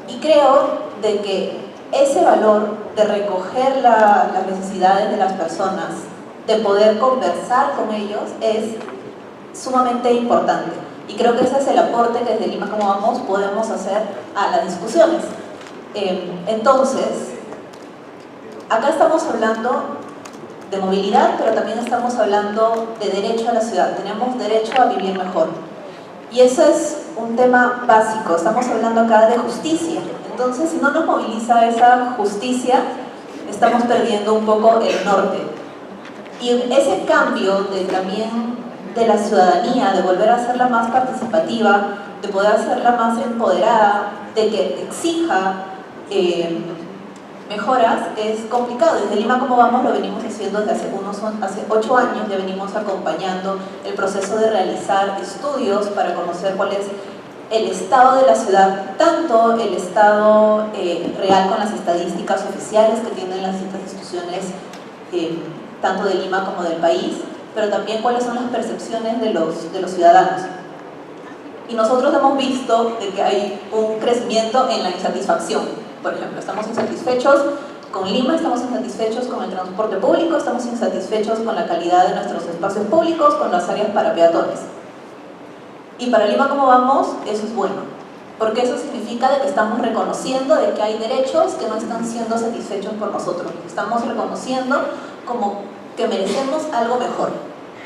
Y creo de que ese valor de recoger las necesidades de las personas, de poder conversar con ellos, es sumamente importante. Y creo que ese es el aporte que desde Lima Como Vamos podemos hacer a las discusiones. Entonces, acá estamos hablando de movilidad, pero también estamos hablando de derecho a la ciudad. Tenemos derecho a vivir mejor. Y eso es un tema básico. Estamos hablando acá de justicia. Entonces, si no nos moviliza esa justicia, estamos perdiendo un poco el norte. Y ese cambio también de la ciudadanía, de volver a hacerla más participativa, de poder hacerla más empoderada, de que exija mejoras, es complicado. Desde Lima Como Vamos lo venimos haciendo desde hace 8 años, ya venimos acompañando el proceso de realizar estudios para conocer cuál es el estado de la ciudad, tanto el estado real con las estadísticas oficiales que tienen las distintas instituciones, tanto de Lima como del país, pero también cuáles son las percepciones de los ciudadanos. Y nosotros hemos visto de que hay un crecimiento en la insatisfacción. Por ejemplo, estamos insatisfechos con Lima estamos insatisfechos con el transporte público, estamos insatisfechos con la calidad de nuestros espacios públicos, con las áreas para peatones. Y para Lima como vamos, eso es bueno, porque eso significa de que estamos reconociendo de que hay derechos que no están siendo satisfechos por nosotros. Estamos reconociendo como que merecemos algo mejor.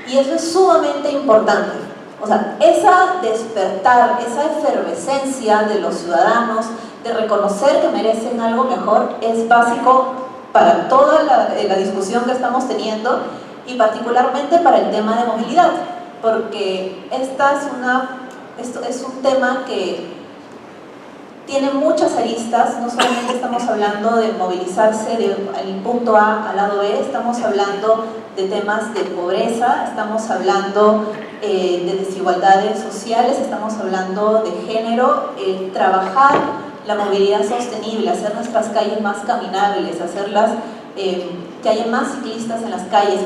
Y eso es sumamente importante. O sea, esa despertar, esa efervescencia de los ciudadanos de reconocer que merecen algo mejor es básico para toda la discusión que estamos teniendo y particularmente para el tema de movilidad, porque esto es un tema que tiene muchas aristas. No solamente estamos hablando de movilizarse del punto A al lado B, estamos hablando de temas de pobreza, estamos hablando de desigualdades sociales, estamos hablando de género, trabajar la movilidad sostenible, hacer nuestras calles más caminables, hacerlas, que haya más ciclistas en las calles,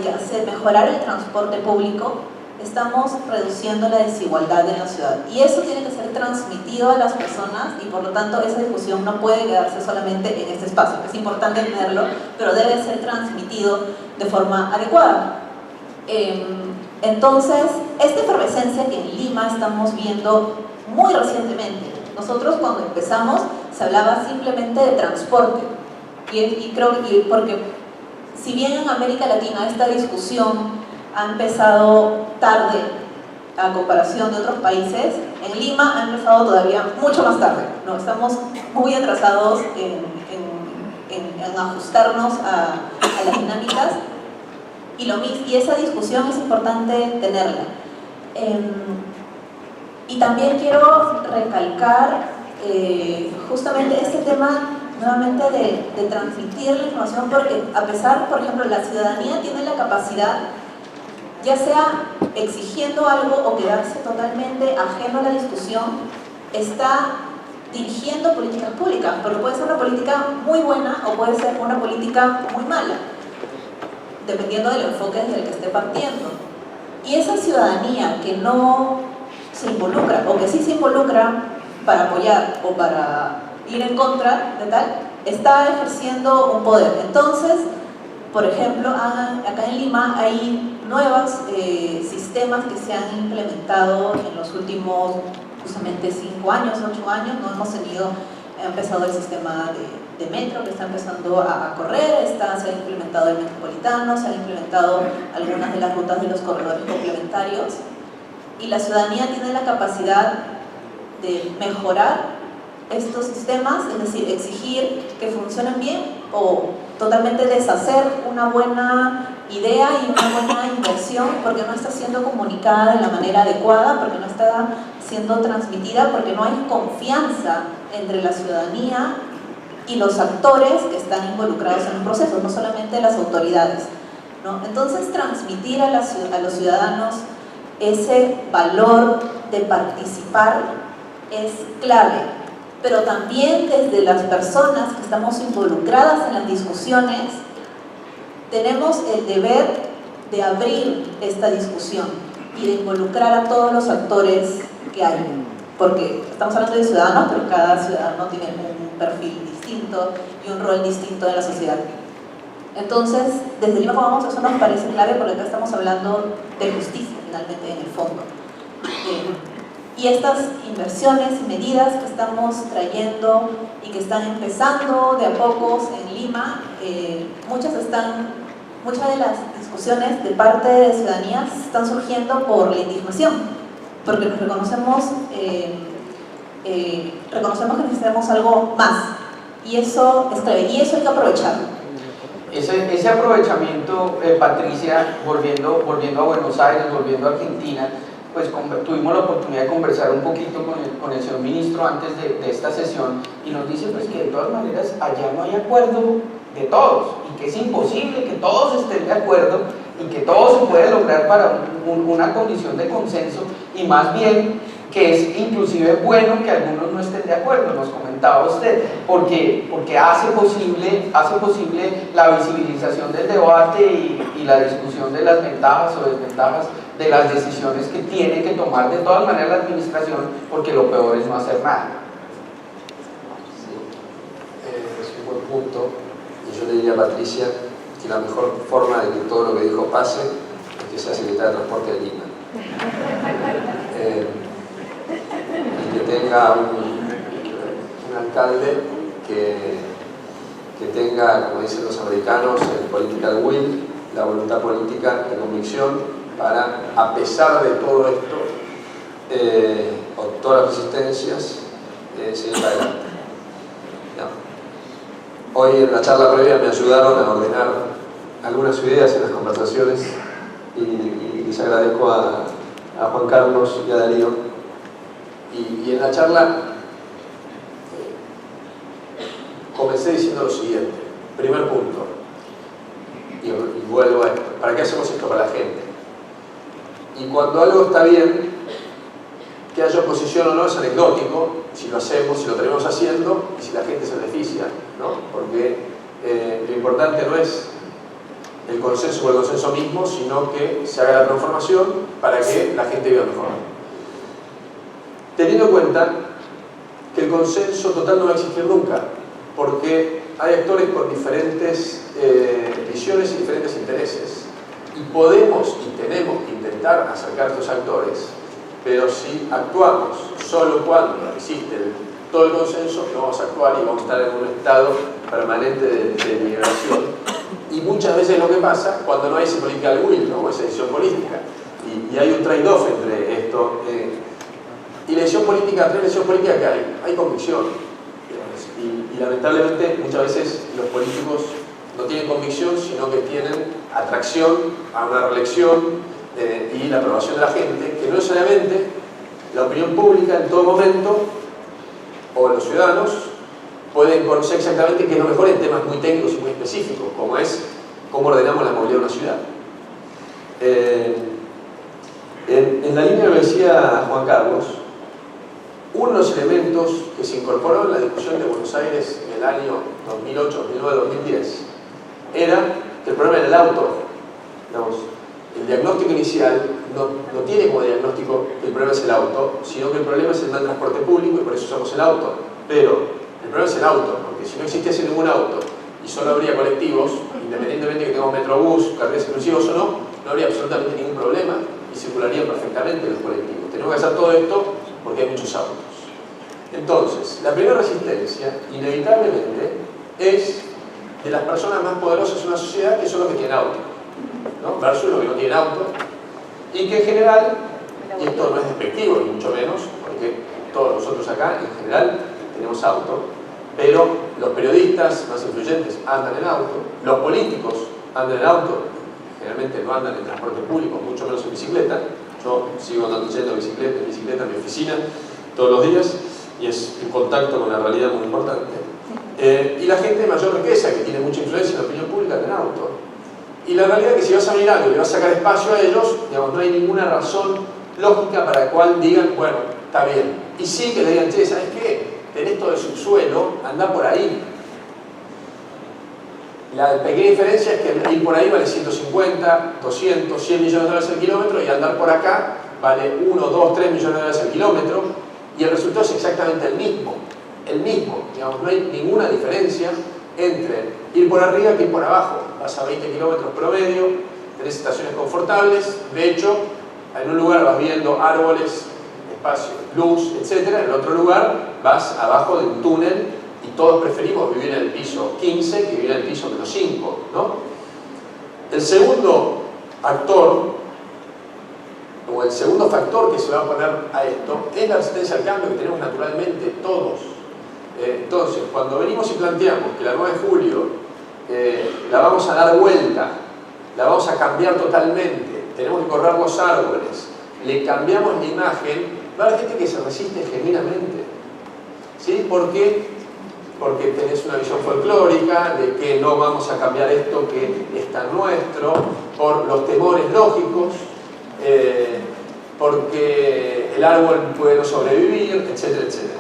mejorar el transporte público. Estamos reduciendo la desigualdad en la ciudad y eso tiene que ser transmitido a las personas y por lo tanto esa discusión no puede quedarse solamente en este espacio. Es importante tenerlo, pero debe ser transmitido de forma adecuada. Entonces, esta efervescencia que en Lima estamos viendo muy recientemente, nosotros cuando empezamos se hablaba simplemente de transporte y creo que porque si bien en América Latina esta discusión ha empezado tarde a comparación de otros países, en Lima ha empezado todavía mucho más tarde, ¿no? Estamos muy atrasados en ajustarnos a las dinámicas y esa discusión es importante tenerla. Y también quiero recalcar justamente este tema nuevamente de transmitir la información, porque a pesar, por ejemplo, la ciudadanía tiene la capacidad, ya sea exigiendo algo o quedarse totalmente ajeno a la discusión, está dirigiendo políticas públicas, pero puede ser una política muy buena o puede ser una política muy mala, dependiendo del enfoque desde el que esté partiendo. Y esa ciudadanía que no se involucra, o que sí se involucra para apoyar o para ir en contra de tal, está ejerciendo un poder. Entonces, por ejemplo, acá en Lima hay nuevos sistemas que se han implementado en los últimos justamente 5 años, 8 años. No hemos ha empezado el sistema de metro que está empezando a correr, se ha implementado el metropolitano, se han implementado algunas de las rutas de los corredores complementarios y la ciudadanía tiene la capacidad de mejorar estos sistemas, es decir, exigir que funcionen bien o totalmente deshacer una buena idea y una buena inversión porque no está siendo comunicada de la manera adecuada, porque no está siendo transmitida, porque no hay confianza entre la ciudadanía y los actores que están involucrados en el proceso, no solamente las autoridades, ¿no? Entonces, transmitir a los ciudadanos ese valor de participar es clave, pero también desde las personas que estamos involucradas en las discusiones tenemos el deber de abrir esta discusión y de involucrar a todos los actores que hay, porque estamos hablando de ciudadanos, pero cada ciudadano tiene un perfil distinto y un rol distinto en la sociedad. Entonces, desde Lima como vamos, eso nos parece clave porque acá estamos hablando de justicia, finalmente, en el fondo. Y estas inversiones y medidas que estamos trayendo y que están empezando de a pocos en Lima, muchas de las discusiones de parte de ciudadanías están surgiendo por la indignación, porque nos reconocemos que necesitamos algo más, y eso es clave, y eso hay que aprovecharlo. Ese aprovechamiento, Patricia, volviendo a Buenos Aires, volviendo a Argentina, pues tuvimos la oportunidad de conversar un poquito con el señor ministro antes de esta sesión y nos dice pues que de todas maneras allá no hay acuerdo de todos y que es imposible que todos estén de acuerdo y que todo se puede lograr para una condición de consenso y más bien que es inclusive bueno que algunos no estén de acuerdo, nos comentaba usted, porque hace posible la visibilización del debate y la discusión de las ventajas o desventajas de las decisiones que tiene que tomar de todas maneras la administración, porque lo peor es no hacer nada. Sí, es un buen punto. Y yo le diría Patricia, que la mejor forma de que todo lo que dijo pase es que sea secretaria de Transporte de Lima. Y que tenga un alcalde que tenga, como dicen los americanos, el political will, la voluntad política, la convicción para, a pesar de todo esto, o todas las resistencias, seguir adelante. No. Hoy en la charla previa me ayudaron a ordenar algunas ideas en las conversaciones y les agradezco a Juan Carlos y a Darío. Y en la charla comencé diciendo lo siguiente. Primer punto, y vuelvo a esto. ¿Para qué hacemos esto? Para la gente. Y cuando algo está bien, que haya oposición o no es anecdótico, si lo hacemos, si lo tenemos haciendo y si la gente se beneficia, ¿no? Porque lo importante no es el consenso o el consenso mismo, sino que se haga la transformación para que la gente viva mejor. Teniendo en cuenta que el consenso total no va a existir nunca, porque hay actores con diferentes visiones y diferentes intereses, y podemos y tenemos que intentar acercar a estos actores, pero si actuamos solo cuando existe todo el consenso, no vamos a actuar y vamos a estar en un estado permanente de migración. Y muchas veces lo que pasa cuando no hay ese political will, ¿no? O esa decisión política. Y hay un trade-off entre esto. Y la decisión política, entre la decisión política que hay convicción. Y lamentablemente muchas veces los políticos no tienen convicción, sino que tienen atracción a una reelección y la aprobación de la gente, que no necesariamente la opinión pública en todo momento o los ciudadanos pueden conocer exactamente qué es lo mejor en temas muy técnicos y muy específicos, como es cómo ordenamos la movilidad de una ciudad. En la línea que decía Juan Carlos, uno de los elementos que se incorporó en la discusión de Buenos Aires en el año 2008, 2009, 2010 era que el problema era el auto. Digamos, el diagnóstico inicial no tiene como diagnóstico que el problema es el auto, sino que el problema es el mal transporte público y por eso usamos el auto. Pero el problema es el auto, porque si no existiese ningún auto y solo habría colectivos, independientemente de que tengamos metrobús, carriles exclusivos o no habría absolutamente ningún problema y circularían perfectamente los colectivos. Tenemos que hacer todo esto porque hay muchos autos. Entonces, la primera resistencia, inevitablemente, es de las personas más poderosas en una sociedad, que son los que tienen auto, ¿no? Versus los que no tienen auto, y que en general, y esto no es despectivo ni mucho menos, porque todos nosotros acá en general tenemos auto, pero los periodistas más influyentes andan en auto, los políticos andan en auto, generalmente no andan en transporte público, mucho menos en bicicleta. Yo sigo andando yendo en bicicleta en mi oficina todos los días, y es un contacto con la realidad muy importante. Y la gente de mayor riqueza, que tiene mucha influencia en la opinión pública, anda en auto. Y la realidad es que si vas a mirar algo y le vas a sacar espacio a ellos, digamos, no hay ninguna razón lógica para la cual digan, bueno, está bien. Y sí que le digan, che, ¿sabes qué? Tenés todo el subsuelo, anda por ahí. La pequeña diferencia es que ir por ahí vale 150, 200, 100 millones de dólares al kilómetro, y andar por acá vale 1, 2, 3 millones de dólares al kilómetro, y el resultado es exactamente el mismo. Digamos, no hay ninguna diferencia entre ir por arriba que ir por abajo. Vas a 20 kilómetros promedio, tenés estaciones confortables, de hecho, en un lugar vas viendo árboles, espacio, luz, etc. En el otro lugar vas abajo de un túnel y todos preferimos vivir en el piso 15 que vivir en el piso menos 5, ¿no? El segundo actor, o el segundo factor que se va a poner a esto, es la resistencia al cambio que tenemos naturalmente todos. Entonces, cuando venimos y planteamos que la 9 de julio la vamos a dar vuelta, la vamos a cambiar totalmente, tenemos que correr los árboles, le cambiamos la imagen, va a haber gente que se resiste genuinamente. ¿Sí? ¿Por qué? Porque tenés una visión folclórica de que no vamos a cambiar esto que es tan nuestro, por los temores lógicos, porque el árbol puede no sobrevivir, etcétera, etcétera.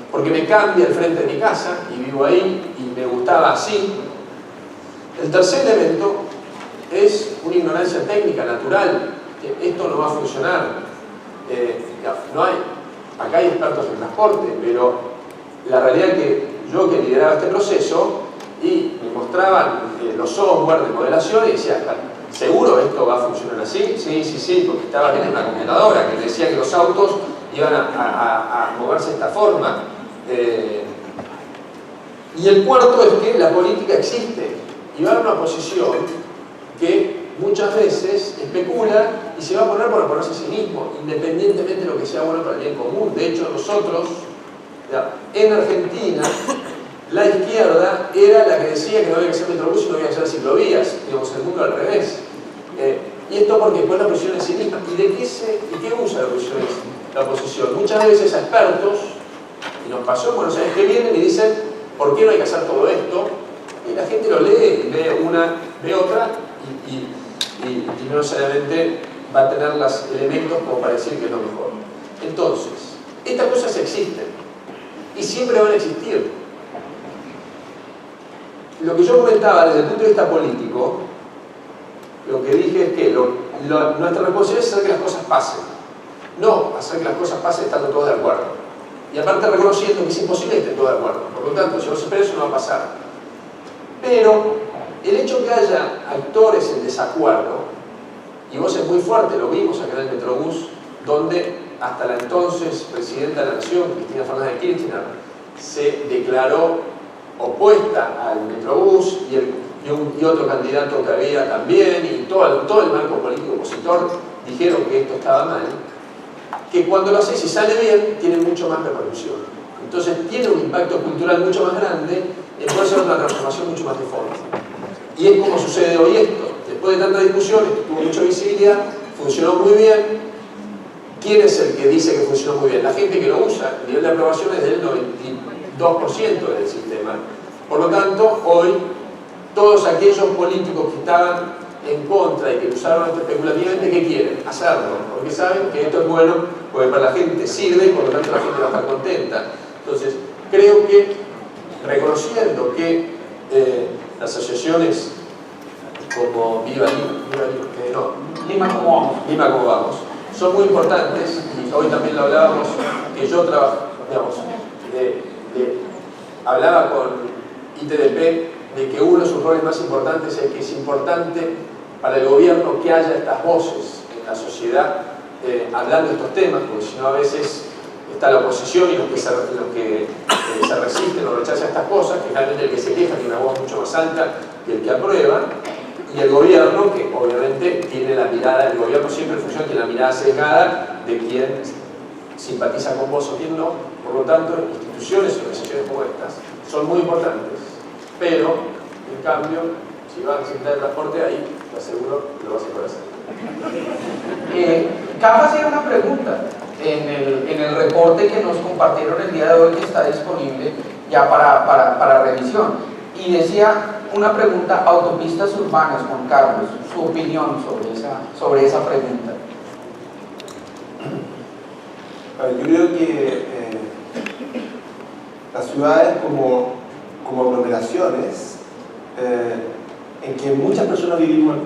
Porque me cambia el frente de mi casa y vivo ahí y me gustaba así. El tercer elemento es una ignorancia técnica, natural, que esto no va a funcionar. No hay, acá hay expertos en transporte, pero la realidad es que yo, que lideraba este proceso y mostraban los software de modelación y decían, ¿seguro esto va a funcionar así? Sí, porque estaba viendo una computadora que decía que los autos iban a moverse de esta forma. Y el cuarto es que la política existe y va a una posición que muchas veces especula y se va a poner por oponerse a sí mismo, independientemente de lo que sea bueno para el bien común. De hecho, nosotros, en Argentina, la izquierda era la que decía que no había que hacer metrobús y no había que hacer ciclovías, digamos, el mundo al revés. Y esto porque después la oposición en sí misma. ¿Y de qué usa la oposición? Muchas veces a expertos, y nos pasó en Buenos Aires, que vienen y dicen, ¿por qué no hay que hacer todo esto? Y la gente lo lee, ve una, ve otra, y no necesariamente va a tener los elementos como para decir que es lo mejor. Entonces, estas cosas existen y siempre van a existir. Lo que yo comentaba desde el punto de vista político, lo que dije es que nuestra responsabilidad es hacer que las cosas pasen, no hacer que las cosas pasen estando todos de acuerdo. Y aparte reconociendo que es imposible que estén todos de acuerdo. Por lo tanto, si no se espera, eso no va a pasar. Pero el hecho que haya actores en desacuerdo, y vos es muy fuerte, lo vimos acá en el Metrobús, donde hasta la entonces Presidenta de la Nación, Cristina Fernández de Kirchner, se declaró opuesta al Metrobús y otro candidato que había también, y todo el marco político opositor dijeron que esto estaba mal, que cuando lo haces y sale bien, tiene mucho más repercusión. Entonces tiene un impacto cultural mucho más grande y puede ser una transformación mucho más de fondo. Y es como sucede hoy esto. Después de tanta discusión, esto tuvo mucha visibilidad, funcionó muy bien. ¿Quién es el que dice que funcionó muy bien? La gente que lo usa. El nivel de aprobación es del 92% del sistema. Por lo tanto, hoy, todos aquellos políticos que estaban en contra y que usaron esto especulativamente, ¿qué quieren? Hacerlo, porque saben que esto es bueno, porque para la gente sirve y por lo tanto la gente va a estar contenta. Entonces, creo que reconociendo que las asociaciones como Lima como vamos, son muy importantes, y hoy también lo hablábamos, que yo trabajo, digamos, hablaba con ITDP de que uno de sus roles más importantes es que es importante para el gobierno que haya estas voces en la sociedad hablando de estos temas, porque si no a veces está la oposición y los que se resisten o rechazan estas cosas, que realmente el que se queja tiene una voz mucho más alta que el que aprueba, y el gobierno, que obviamente tiene la mirada, el gobierno siempre funciona, tiene la mirada sesgada de quien simpatiza con vos o quien no. Por lo tanto, instituciones y organizaciones como estas son muy importantes, pero en cambio, si vas a necesitar el transporte ahí, te aseguro que lo vas a poder hacer. Cabe hacer una pregunta en el reporte que nos compartieron el día de hoy, que está disponible ya para revisión, y decía una pregunta: autopistas urbanas, Juan Carlos, su opinión sobre esa pregunta. Yo creo que las ciudades como aglomeraciones en que muchas personas vivimos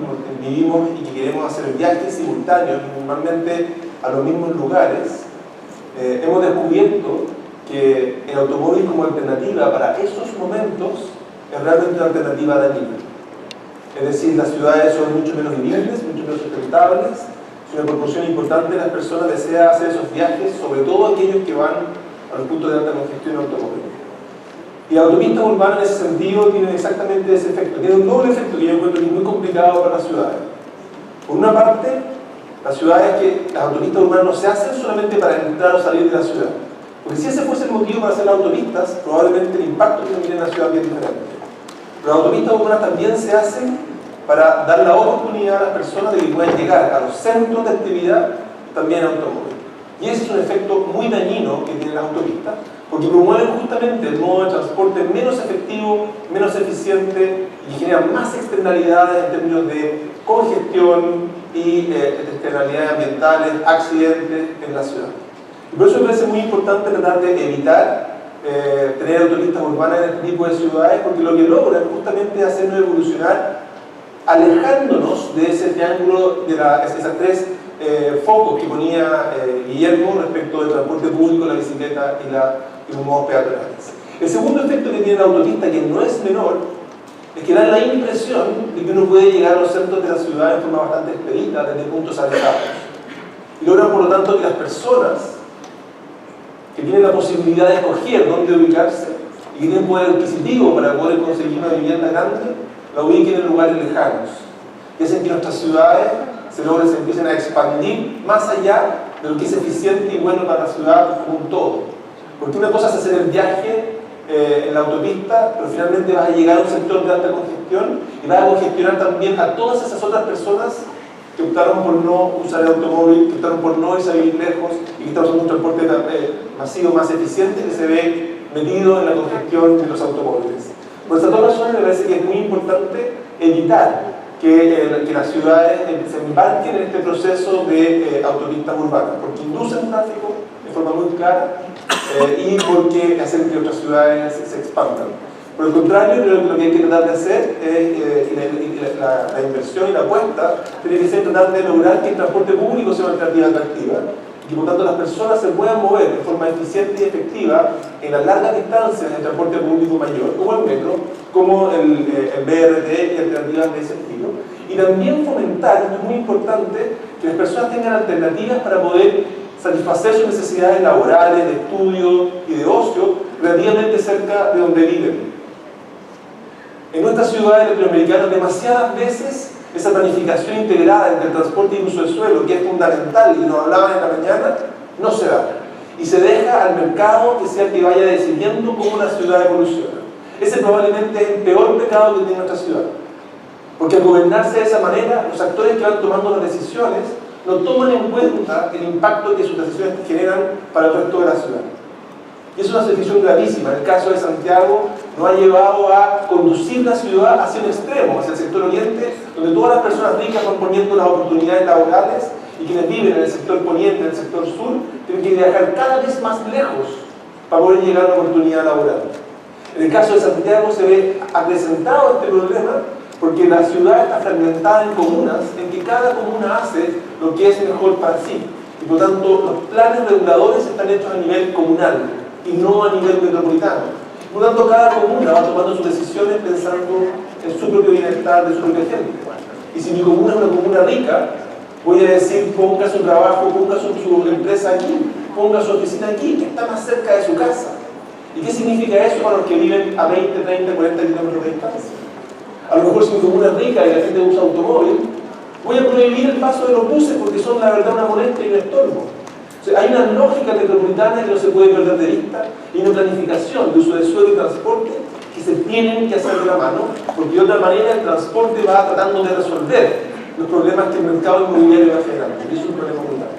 y que queremos hacer viajes simultáneos, normalmente a los mismos lugares, hemos descubierto que el automóvil como alternativa para esos momentos es realmente una alternativa dañina. Es decir, las ciudades son mucho menos vivibles, mucho menos sustentables, es una proporción importante de las personas desea hacer esos viajes, sobre todo aquellos que van a los puntos de alta congestión automóvil. Y la autopista urbana en ese sentido tiene exactamente ese efecto. Tiene un doble efecto que yo encuentro que es muy complicado para las ciudades. Por una parte, las autopistas urbanas no se hacen solamente para entrar o salir de la ciudad. Porque si ese fuese el motivo para hacer las autopistas, probablemente el impacto que tiene en la ciudad es bien diferente. Pero las autopistas urbanas también se hacen para dar la oportunidad a las personas de que puedan llegar a los centros de actividad también en automóvil. Y ese es un efecto muy dañino que tienen las autopistas, porque promueven justamente el modo de transporte menos efectivo, menos eficiente y generan más externalidades en términos de congestión y externalidades ambientales, accidentes en la ciudad. Y por eso me parece muy importante tratar de evitar tener autopistas urbanas en este tipo de ciudades, porque lo que logran justamente es hacernos evolucionar alejándonos de ese triángulo, de esas tres focos que ponía Guillermo respecto del transporte público, la bicicleta y los modos peatonales. El segundo efecto que tiene la autopista, que no es menor, es que dan la impresión de que uno puede llegar a los centros de la ciudad de forma bastante expedita desde puntos alejados. Y logran, por lo tanto, que las personas que tienen la posibilidad de escoger dónde ubicarse y que tienen poder adquisitivo para poder conseguir una vivienda grande, la ubiquen en lugares lejanos. Y hacen que nuestras ciudades se empiecen a expandir más allá de lo que es eficiente y bueno para la ciudad como un todo. Porque una cosa es hacer el viaje en la autopista, pero finalmente vas a llegar a un sector de alta congestión y vas a congestionar también a todas esas otras personas que optaron por no usar el automóvil, que optaron por no irse a vivir lejos y que están usando un transporte masivo más eficiente que se ve metido en la congestión de los automóviles. Por estas dos razones me parece que es muy importante evitar que las ciudades se embarquen en este proceso de autopistas urbanas, porque inducen tráfico de forma muy clara y porque hacen que otras ciudades se expandan. Por el contrario, creo que lo que hay que tratar de hacer es la inversión y la apuesta tiene que ser tratar de lograr que el transporte público sea una alternativa atractiva y por tanto las personas se puedan mover de forma eficiente y efectiva en las largas distancias del transporte público mayor, como el metro, como el BRT y alternativas de ese estilo. Y también fomentar, esto es muy importante, que las personas tengan alternativas para poder satisfacer sus necesidades laborales, de estudio y de ocio relativamente cerca de donde viven. En nuestras ciudades latinoamericanas demasiadas veces esa planificación integrada entre el transporte y el uso del suelo, que es fundamental y nos hablaban en la mañana, no se da. Y se deja al mercado que sea el que vaya decidiendo cómo la ciudad evoluciona. Ese probablemente es el peor pecado que tiene nuestra ciudad. Porque al gobernarse de esa manera, los actores que van tomando las decisiones no toman en cuenta el impacto que sus decisiones generan para el resto de la ciudad. Y es una decisión gravísima. En el caso de Santiago, nos ha llevado a conducir la ciudad hacia un extremo, hacia el sector oriente, donde todas las personas ricas van poniendo las oportunidades laborales y quienes viven en el sector poniente, en el sector sur, tienen que viajar cada vez más lejos para poder llegar a una oportunidad laboral. En el caso de Santiago se ve acrecentado este problema porque la ciudad está fragmentada en comunas, en que cada comuna hace lo que es mejor para sí. Y por tanto, los planes reguladores están hechos a nivel comunal y no a nivel metropolitano. Por lo tanto, cada comuna va tomando sus decisiones pensando en su propio bienestar, de su propia gente. Y si mi comuna es una comuna rica, voy a decir, ponga su trabajo, ponga su empresa aquí, ponga su oficina aquí, que está más cerca de su casa. ¿Y qué significa eso para los que viven a 20, 30, 40 kilómetros de distancia? A lo mejor si mi comuna es rica y la gente usa automóvil, voy a prohibir el paso de los buses porque son la verdad una molestia y un estorbo. O sea, hay una lógica metropolitana que no se puede perder de vista y una planificación de uso de suelo y transporte que se tienen que hacer de la mano, porque de otra manera el transporte va tratando de resolver los problemas que el mercado inmobiliario va generando. Y es un problema muy grave.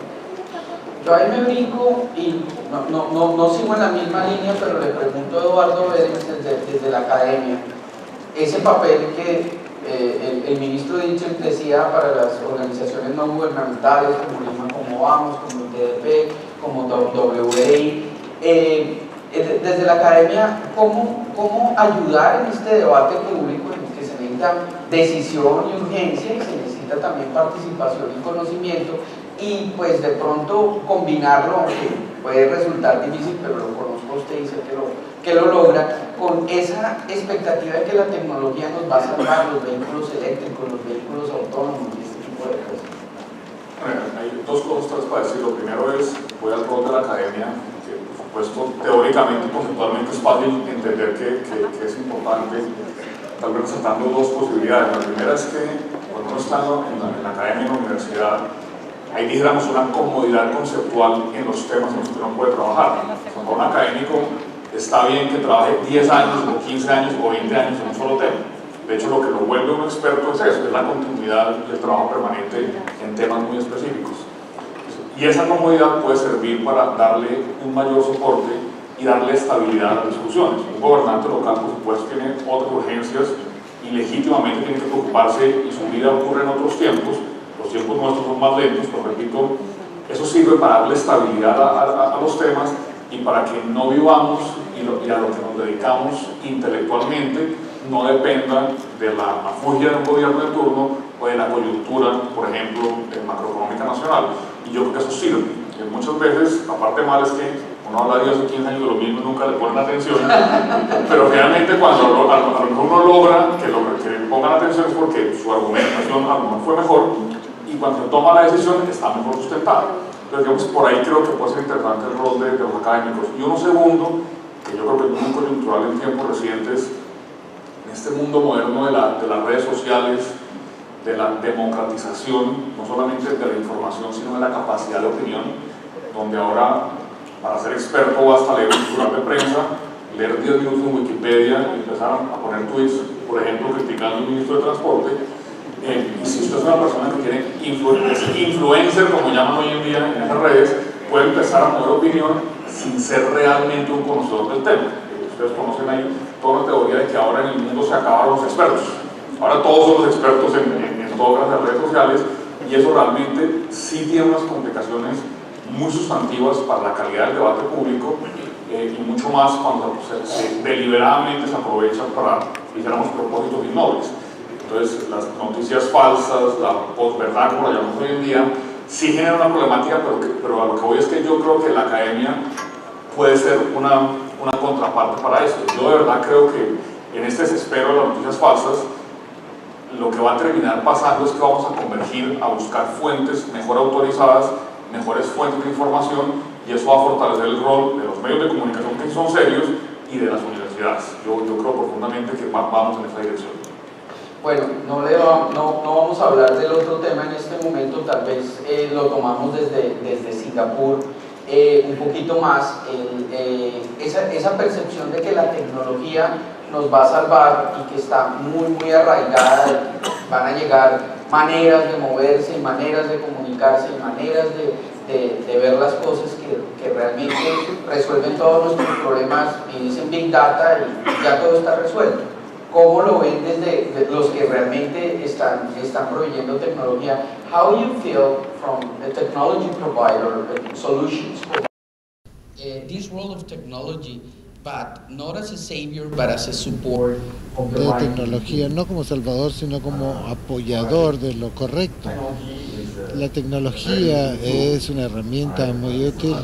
Yo ahí me brinco y no sigo en la misma línea, pero le pregunto a Eduardo Vélez desde la academia, ese papel que el ministro Ditchen decía para las organizaciones no gubernamentales como Lima Como Vamos, como el TDP, como WI, desde la academia, ¿cómo ayudar en este debate público en el que se necesita decisión y urgencia y se necesita también participación y conocimiento? Y pues de pronto combinarlo, aunque puede resultar difícil, pero lo conozco a usted y sé que lo logra, con esa expectativa de que la tecnología nos va a salvar, los vehículos eléctricos, los vehículos autónomos y este tipo de cosas. Bueno, hay dos cosas para decir. Lo primero es, voy al rol de la academia, que por supuesto teóricamente y conceptualmente es fácil entender que es importante, tal vez resaltando dos posibilidades. La primera es que cuando uno está en la academia, en la universidad, hay, dijéramos, una comodidad conceptual en los temas en los que uno puede trabajar. Para un académico está bien que trabaje 10 años, o 15 años, o 20 años en un solo tema. De hecho, lo que lo vuelve un experto es eso, es la continuidad y el trabajo permanente en temas muy específicos. Y esa comodidad puede servir para darle un mayor soporte y darle estabilidad a las discusiones. Un gobernante local, por supuesto, tiene otras urgencias y legítimamente tiene que preocuparse y su vida ocurre en otros tiempos. Los tiempos nuestros son más lentos, pero repito, eso sirve para darle estabilidad a los temas y para que no vivamos y a lo que nos dedicamos intelectualmente no dependa de la afugia de un gobierno de turno o de la coyuntura, por ejemplo, macroeconómica nacional. Y yo creo que eso sirve. Y muchas veces, la parte mala es que uno habla de hace 15 años de lo mismo y nunca le ponen atención, pero realmente cuando a lo mejor uno logra que pongan atención es porque su argumentación a lo mejor fue mejor y cuando se toma la decisión está mejor sustentada. Entonces, digamos, por ahí creo que puede ser interesante el rol de los académicos. Y uno segundo, que yo creo que es muy coyuntural en tiempos recientes, en este mundo moderno de las redes sociales, de la democratización, no solamente de la información, sino de la capacidad de opinión, donde ahora, para ser experto, basta leer un titular de prensa, leer 10 minutos en Wikipedia y empezar a poner tweets, por ejemplo, criticando al ministro de Transporte. Y si usted es una persona que tiene influencer, como llaman hoy en día en esas redes, puede empezar a mover opinión sin ser realmente un conocedor del tema. Ustedes conocen ahí toda la teoría de que ahora en el mundo se acabaron los expertos. Ahora todos somos expertos en todas las redes sociales y eso realmente sí tiene unas complicaciones muy sustantivas para la calidad del debate público y mucho más cuando deliberadamente se aprovechan para, dijéramos, propósitos innobles. Entonces, las noticias falsas, la posverdad, como la llamamos hoy en día, sí generan una problemática, pero a lo que voy es que yo creo que la academia puede ser una contraparte para esto. Yo de verdad creo que en este desespero de las noticias falsas, lo que va a terminar pasando es que vamos a convergir a buscar fuentes mejor autorizadas, mejores fuentes de información, y eso va a fortalecer el rol de los medios de comunicación que son serios y de las universidades. Yo creo profundamente que vamos en esa dirección. Bueno, no vamos a hablar del otro tema en este momento, tal vez lo tomamos desde Singapur un poquito más, esa percepción de que la tecnología nos va a salvar y que está muy arraigada, van a llegar maneras de moverse, maneras de comunicarse, maneras de ver las cosas que realmente resuelven todos nuestros problemas y dicen Big Data y ya todo está resuelto. ¿Cómo lo ven desde los que realmente están proveyendo tecnología? How you feel from a technology provider, solutions provider? This role of technology, but not as a savior, but as a support of the de tecnología, no como salvador, sino como apoyador de lo correcto. La tecnología es una herramienta muy útil,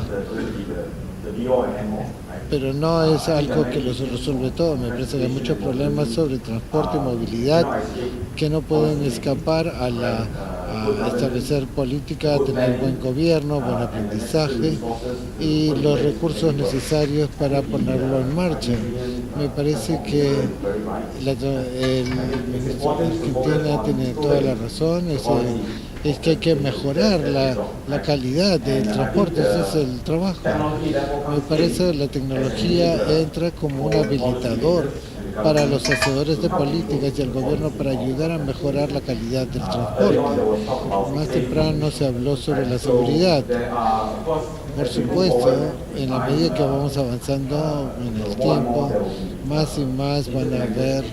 pero no es algo que lo resuelve todo. Me parece que hay muchos problemas sobre transporte y movilidad que no pueden escapar a establecer política, tener buen gobierno, buen aprendizaje y los recursos necesarios para ponerlo en marcha. Me parece que el ministro de Argentina tiene toda la razón, es que hay que mejorar la calidad del transporte, ese es el trabajo. Me parece que la tecnología entra como un habilitador para los hacedores de políticas y el gobierno para ayudar a mejorar la calidad del transporte. Más temprano se habló sobre la seguridad. Por supuesto, en la medida que vamos avanzando en el tiempo, más y más van a haber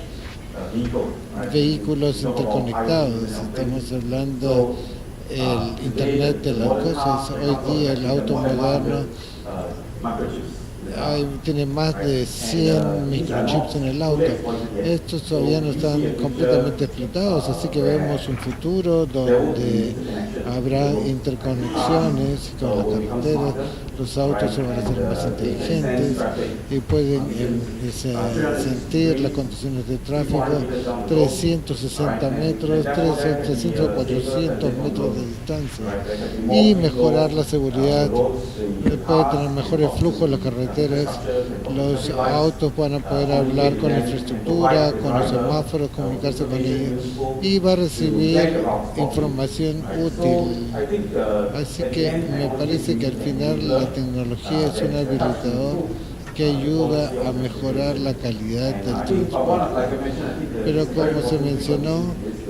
vehículos interconectados. Estamos hablando del Internet de las cosas. Hoy día el auto moderno tiene más de 100 microchips en el auto. Estos todavía no están completamente explotados, así que vemos un futuro donde habrá interconexiones con las carreteras, los autos se van a hacer más inteligentes y pueden sentir las condiciones de tráfico 360 metros, 300, 400 metros de distancia y mejorar la seguridad. Puede tener mejores flujos en las carreteras, los autos van a poder hablar con la infraestructura, con los semáforos, comunicarse con ellos y va a recibir información útil. Así que me parece que al final la tecnología es un habilitador que ayuda a mejorar la calidad del transporte. Pero como se mencionó,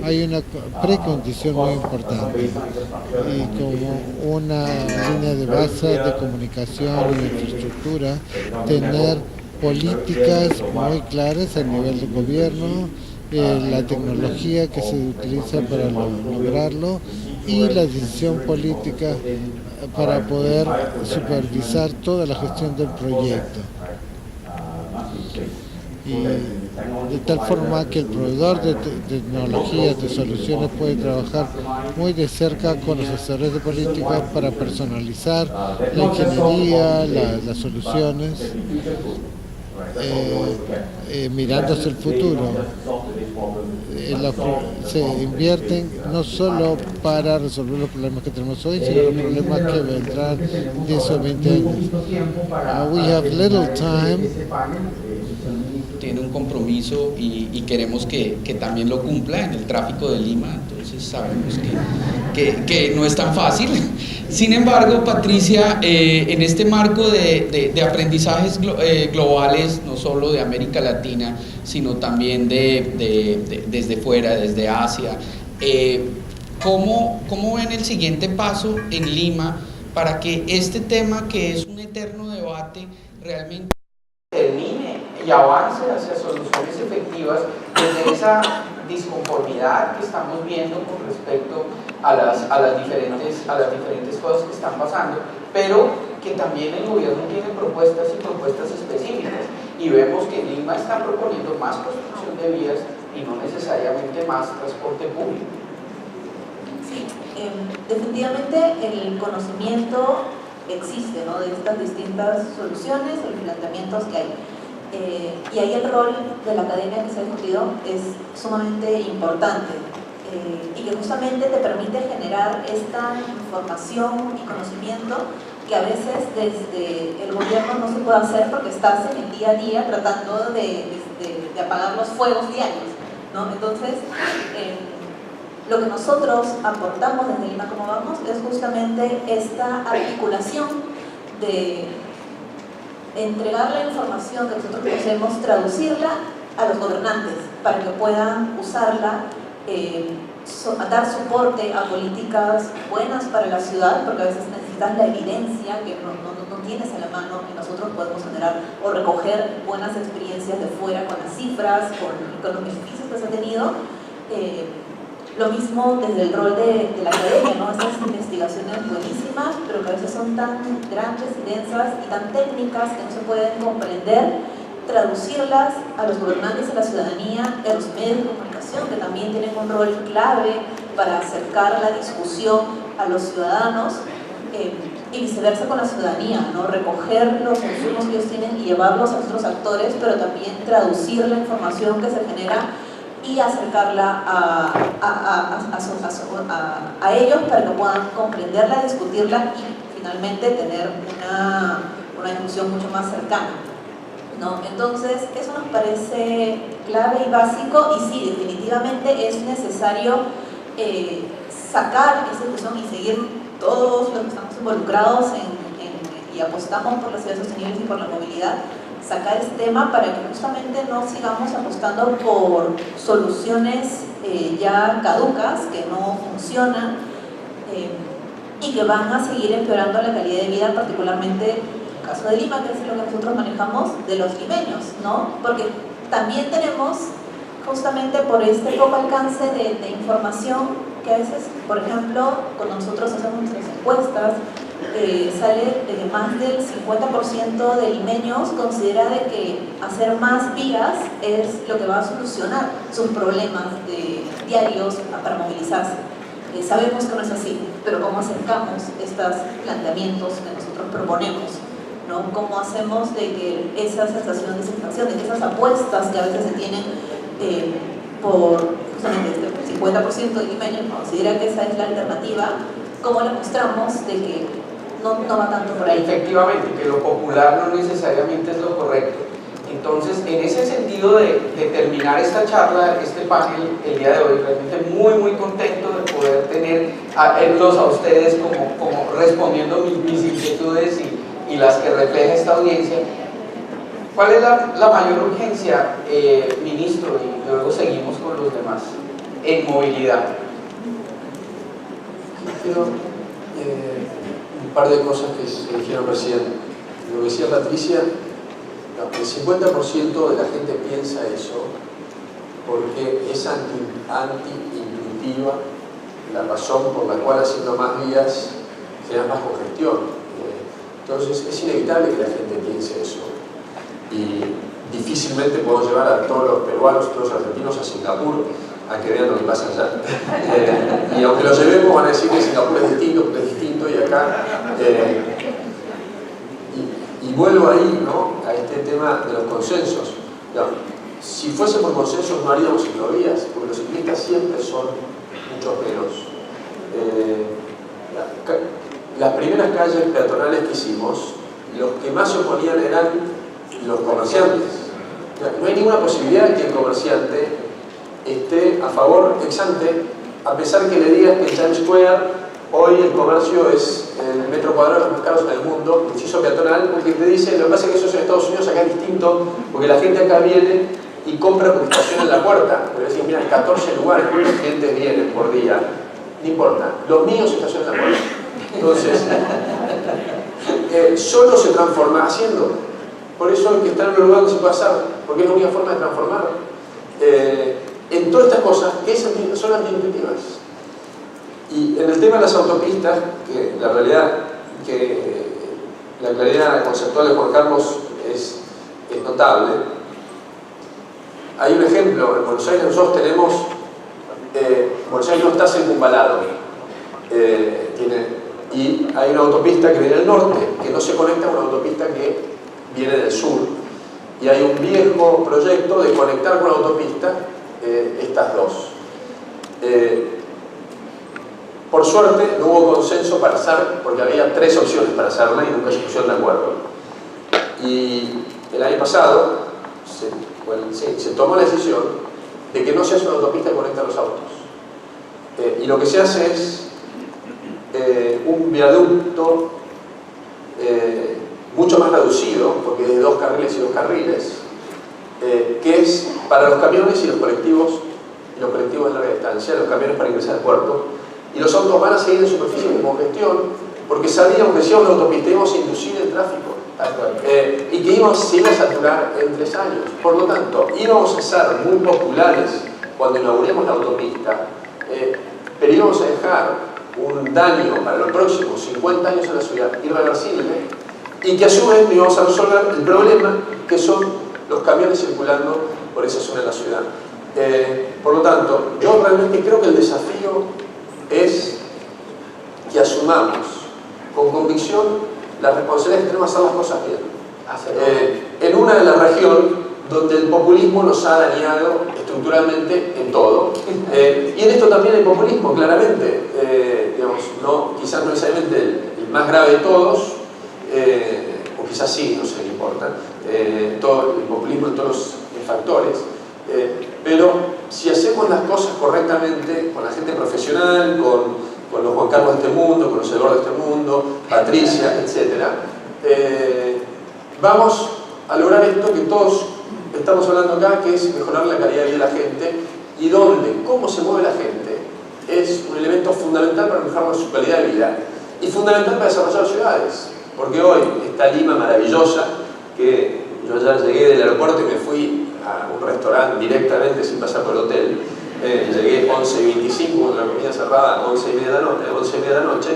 hay una precondición muy importante y como una línea de base de comunicación y infraestructura, tener políticas muy claras a nivel de gobierno, la tecnología que se utiliza para lograrlo y la decisión política para poder supervisar toda la gestión del proyecto. Y de tal forma que el proveedor de tecnologías, de soluciones, puede trabajar muy de cerca con los asesores de política para personalizar la ingeniería, las soluciones, mirando hacia el futuro. Se invierten no solo para resolver los problemas que tenemos hoy, sino los problemas que vendrán 10 o 20 años. We have little time. Tiene un compromiso y queremos que también lo cumpla en el tráfico de Lima, entonces sabemos que no es tan fácil. Sin embargo, Patricia, en este marco de aprendizajes globales, no solo de América Latina, sino también desde fuera, desde Asia, ¿cómo ven el siguiente paso en Lima para que este tema, que es un eterno debate, realmente termine y avance hacia soluciones efectivas desde esa disconformidad que estamos viendo con respecto a las diferentes cosas que están pasando, pero que también el gobierno tiene propuestas y propuestas específicas, y vemos que Lima está proponiendo más construcción de vías y no necesariamente más transporte público. Sí, definitivamente el conocimiento existe, ¿no?, de estas distintas soluciones o planteamientos que hay. Y ahí el rol de la academia que se ha discutido es sumamente importante y que justamente te permite generar esta información y conocimiento que a veces desde el gobierno no se puede hacer porque estás en el día a día tratando de apagar los fuegos diarios, ¿no? Entonces, lo que nosotros aportamos desde Lima Como Vamos es justamente esta articulación de entregar la información que nosotros conocemos, traducirla a los gobernantes para que puedan usarla, dar soporte a políticas buenas para la ciudad, porque a veces necesitas la evidencia que no tienes en la mano y nosotros podemos generar o recoger buenas experiencias de fuera con las cifras, con los beneficios que se ha tenido. Lo mismo desde el rol de la academia, ¿no? Estas investigaciones buenísimas, pero que a veces son tan grandes y densas y tan técnicas que no se pueden comprender, traducirlas a los gobernantes y a la ciudadanía, a los medios de comunicación, que también tienen un rol clave para acercar la discusión a los ciudadanos, y viceversa con la ciudadanía, ¿no? Recoger los insumos que ellos tienen y llevarlos a otros actores, pero también traducir la información que se genera y acercarla a ellos para que puedan comprenderla, discutirla y finalmente tener una discusión mucho más cercana, ¿no? Entonces, eso nos parece clave y básico, y sí, definitivamente es necesario sacar esa discusión y seguir todos los que estamos involucrados y apostamos por las ciudades sostenibles y por la movilidad, sacar este tema para que justamente no sigamos apostando por soluciones ya caducas, que no funcionan y que van a seguir empeorando la calidad de vida, particularmente en el caso de Lima, que es lo que nosotros manejamos, de los limeños, ¿no? Porque también tenemos, justamente por este poco alcance de información, que a veces, por ejemplo, cuando nosotros hacemos nuestras encuestas, sale de que más del 50% de limeños considera de que hacer más vías es lo que va a solucionar sus problemas diarios para movilizarse. Sabemos que no es así, pero ¿cómo acercamos estos planteamientos que nosotros proponemos? ¿No? ¿Cómo hacemos de que esa sensación de satisfacción, de que esas apuestas que a veces se tienen por justamente este 50% de limeños considera que esa es la alternativa, cómo le mostramos de que no va tanto por ahí? Efectivamente, que lo popular no necesariamente es lo correcto. Entonces, en ese sentido de terminar esta charla, este panel el día de hoy, realmente muy contento de poder tenerlos a ustedes como respondiendo mis inquietudes y las que refleja esta audiencia. ¿Cuál es la mayor urgencia, ministro? Y luego seguimos con los demás, en movilidad. Quiero un par de cosas que se dijeron recién. Lo que decía Patricia, el 50% de la gente piensa eso porque es anti-intuitiva la razón por la cual haciendo más vías genera más congestión. Entonces es inevitable que la gente piense eso. Y difícilmente podemos llevar a todos los peruanos, todos los argentinos a Singapur a que vean lo que pasa allá. Y aunque lo llevemos van a decir que Singapur es distinto y acá... y vuelvo ahí, ¿no?, a este tema de los consensos. Si fuese por consensos no haríamos ciclovías, porque los ciclistas siempre son muchos menos. Las primeras calles peatonales que hicimos, los que más se oponían eran los comerciantes. No hay ninguna posibilidad que el comerciante esté a favor ex ante, a pesar que le digas que en Times Square hoy el comercio es el metro cuadrado de los más caros en el mundo, el hechizo peatonal, porque te dice, lo que pasa es que eso es en Estados Unidos, acá es distinto, porque la gente acá viene y compra porque estaciona en la puerta. Pero decís, mira, 14 lugares que la gente viene por día, no importa, los míos estacionan en la puerta. Entonces, solo se transforma haciendo. Por eso hay que estar en un lugar donde se puede hacer, porque es la única forma de transformar. En todas estas cosas que son antiintuitivas. Y en el tema de las autopistas, que la realidad, que la claridad conceptual de Juan Carlos es notable. Hay un ejemplo, en Buenos Aires nosotros tenemos, Buenos Aires no está circunvalado, y hay una autopista que viene del norte, que no se conecta a una autopista que viene del sur. Y hay un viejo proyecto de conectar con la autopista estas dos. Por suerte no hubo consenso para hacer, porque había 3 opciones para hacerla y nunca se pusieron de acuerdo. Y el año pasado se tomó la decisión de que no se hace una autopista que conecta los autos. Y lo que se hace es un viaducto mucho más reducido, porque es de 2 carriles y 2 carriles, que es para los camiones y los colectivos de larga distancia, los camiones para ingresar al puerto. Y los autos van a seguir en superficie con congestión, porque sabíamos que si íbamos a la autopista íbamos a inducir el tráfico. Y que se iba a saturar en 3 años. Por lo tanto, íbamos a ser muy populares cuando inauguremos la autopista, pero íbamos a dejar un daño para los próximos 50 años en la ciudad irreversible, y que a su vez no íbamos a resolver el problema que son los camiones circulando por esa zona de la ciudad. Por lo tanto, yo realmente creo que el desafío es que asumamos con convicción la responsabilidad que tenemos de hacer las cosas bien. En una de la región donde el populismo nos ha dañado estructuralmente en todo. Y en esto también el populismo, claramente, digamos, quizás no necesariamente el más grave de todos, o quizás sí, no sé, no importa, todo el populismo en todos los factores. Pero si hacemos las cosas correctamente, con la gente profesional, con los Juan Carlos de este mundo, con los Eduardo de este mundo, Patricia, etc., vamos a lograr esto que todos estamos hablando acá, que es mejorar la calidad de vida de la gente, y cómo se mueve la gente, es un elemento fundamental para mejorar su calidad de vida, y fundamental para desarrollar ciudades. Porque hoy, esta Lima maravillosa, que yo ya llegué del aeropuerto y me fui a un restaurante directamente sin pasar por el hotel. Llegué 11:25 con la comida cerrada, 11:30 de la noche.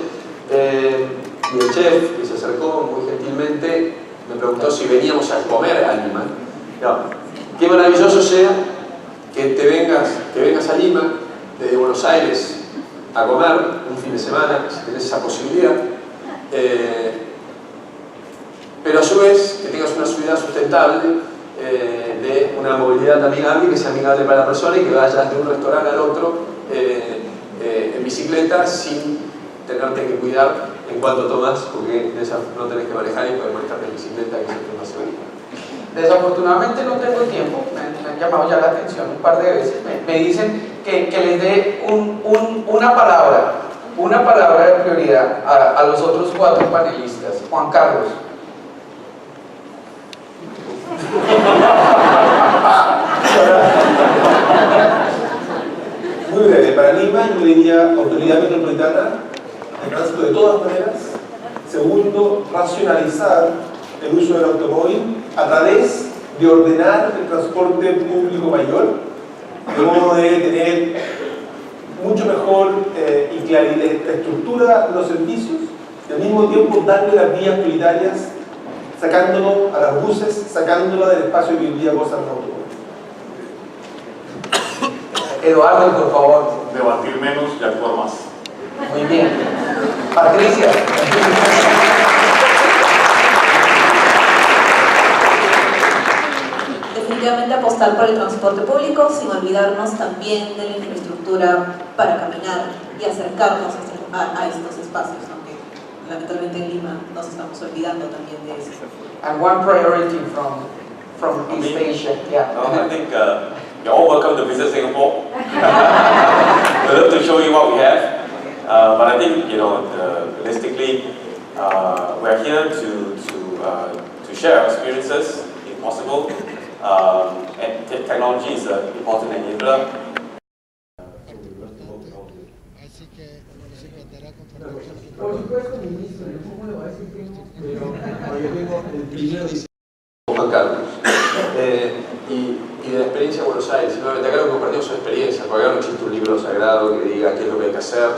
Y el chef, que se acercó muy gentilmente, me preguntó si veníamos a comer a Lima. No, qué maravilloso sea que vengas a Lima desde Buenos Aires a comer un fin de semana, si tenés esa posibilidad. Pero a su vez que tengas una ciudad sustentable, de una movilidad amigable, que sea amigable para la persona y que vayas de un restaurante al otro en bicicleta sin tenerte que cuidar en cuanto tomas, porque no tenés que manejar y poder manejarte en bicicleta, que es el más seguro. Desafortunadamente no tengo tiempo, me han llamado ya la atención un par de veces, me dicen que les dé una palabra de prioridad a los otros 4 panelistas. Juan Carlos. Muy breve, para Lima yo diría autoridad metropolitana, el tránsito de todas maneras. Segundo, racionalizar el uso del automóvil a través de ordenar el transporte público mayor, de modo de tener mucho mejor y claridad estructura de los servicios, y al mismo tiempo darle las vías prioritarias sacándolo a las buses, sacándola del espacio que hoy día gozan los automóviles. Eduardo, por favor. Debatir menos y actuar más. Muy bien. Patricia. Definitivamente apostar por el transporte público sin olvidarnos también de la infraestructura para caminar y acercarnos a estos espacios, aunque lamentablemente en Lima nos estamos olvidando también de eso. And one priority from East Asia. Yeah. I think you're all welcome to visit Singapore. We'd love to show you what we have. But I think, realistically, we're here to share our experiences if possible. And technology is an important enabler. Por supuesto, ministro, ¿cómo le va a decir que no? Pero yo tengo el primer diseño Juan Carlos y de la experiencia de Buenos Aires. Simplemente acá lo que compartimos son experiencias, porque acá no existe un libro sagrado que diga qué es lo que hay que hacer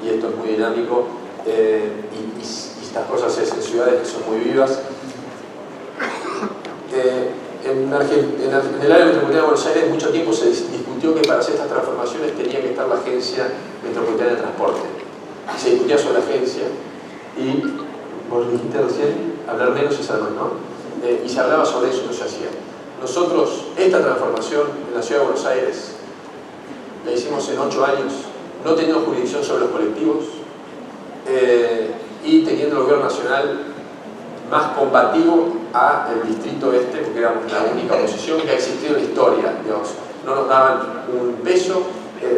y esto es muy dinámico y estas cosas se hacen en ciudades que son muy vivas. En el área metropolitana de Buenos Aires mucho tiempo se discutió que para hacer estas transformaciones tenía que estar la Agencia Metropolitana de Transporte. Y se discutía sobre la agencia y vos dijiste recién, hablar menos es hacer más, ¿no? Y se hablaba sobre eso y no se hacía. Nosotros, esta transformación en la ciudad de Buenos Aires la hicimos en 8 años, no teniendo jurisdicción sobre los colectivos y teniendo el gobierno nacional más combativo al distrito este, porque éramos la única oposición que ha existido en la historia, digamos. No nos daban un peso,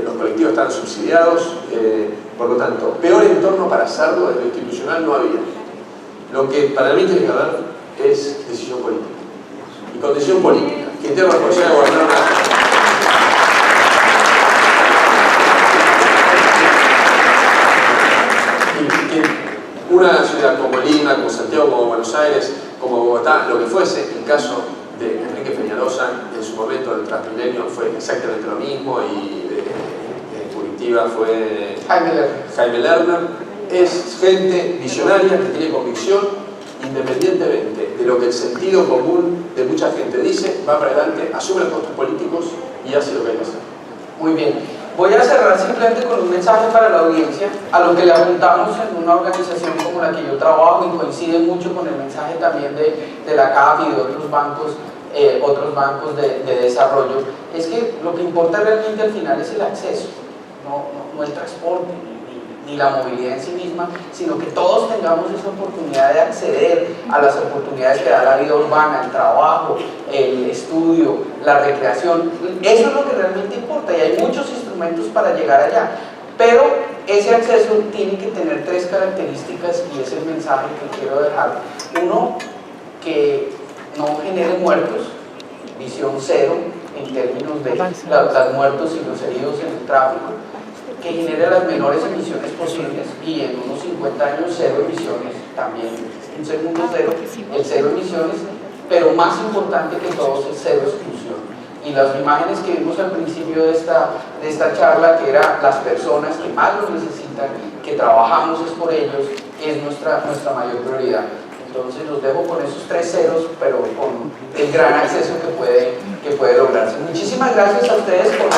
los colectivos estaban subsidiados, por lo tanto, peor entorno para hacerlo desde lo institucional no había. Lo que para mí tiene que haber es decisión política. Y con decisión política, quien tiene la responsabilidad de gobernar una ciudad como Lima, como Santiago, como Buenos Aires, como Bogotá, lo que fuese, el caso de Enrique Peñalosa en su momento del Transmilenio fue exactamente lo mismo y Curitiba fue Jaime Lerner. Es gente visionaria que tiene convicción, independientemente de lo que el sentido común de mucha gente dice, va para adelante, asume los costos políticos y hace lo que hay que hacer. Muy bien. Voy a cerrar simplemente con un mensaje para la audiencia, a lo que le apuntamos en una organización como la que yo trabajo y coincide mucho con el mensaje también de la CAF y de otros bancos de desarrollo, es que lo que importa realmente al final es el acceso, no el transporte, ni la movilidad en sí misma, sino que todos tengamos esa oportunidad de acceder a las oportunidades que da la vida urbana, el trabajo, el estudio, la recreación. Eso es lo que realmente importa y hay muchos instrumentos para llegar allá, pero ese acceso tiene que tener 3 características y es el mensaje que quiero dejar. Uno, que no genere muertos, visión cero en términos de los muertos y los heridos en el tráfico, que genere las menores emisiones posibles y en unos 50 años 0 emisiones también, un segundo cero, el 0 emisiones, pero más importante que todo es 0 exclusión. Y las imágenes que vimos al principio de esta charla, que eran las personas que más lo necesitan, que trabajamos es por ellos, es nuestra mayor prioridad. Entonces los dejo con esos 3 ceros, pero con el gran acceso que puede lograrse. Muchísimas gracias a ustedes por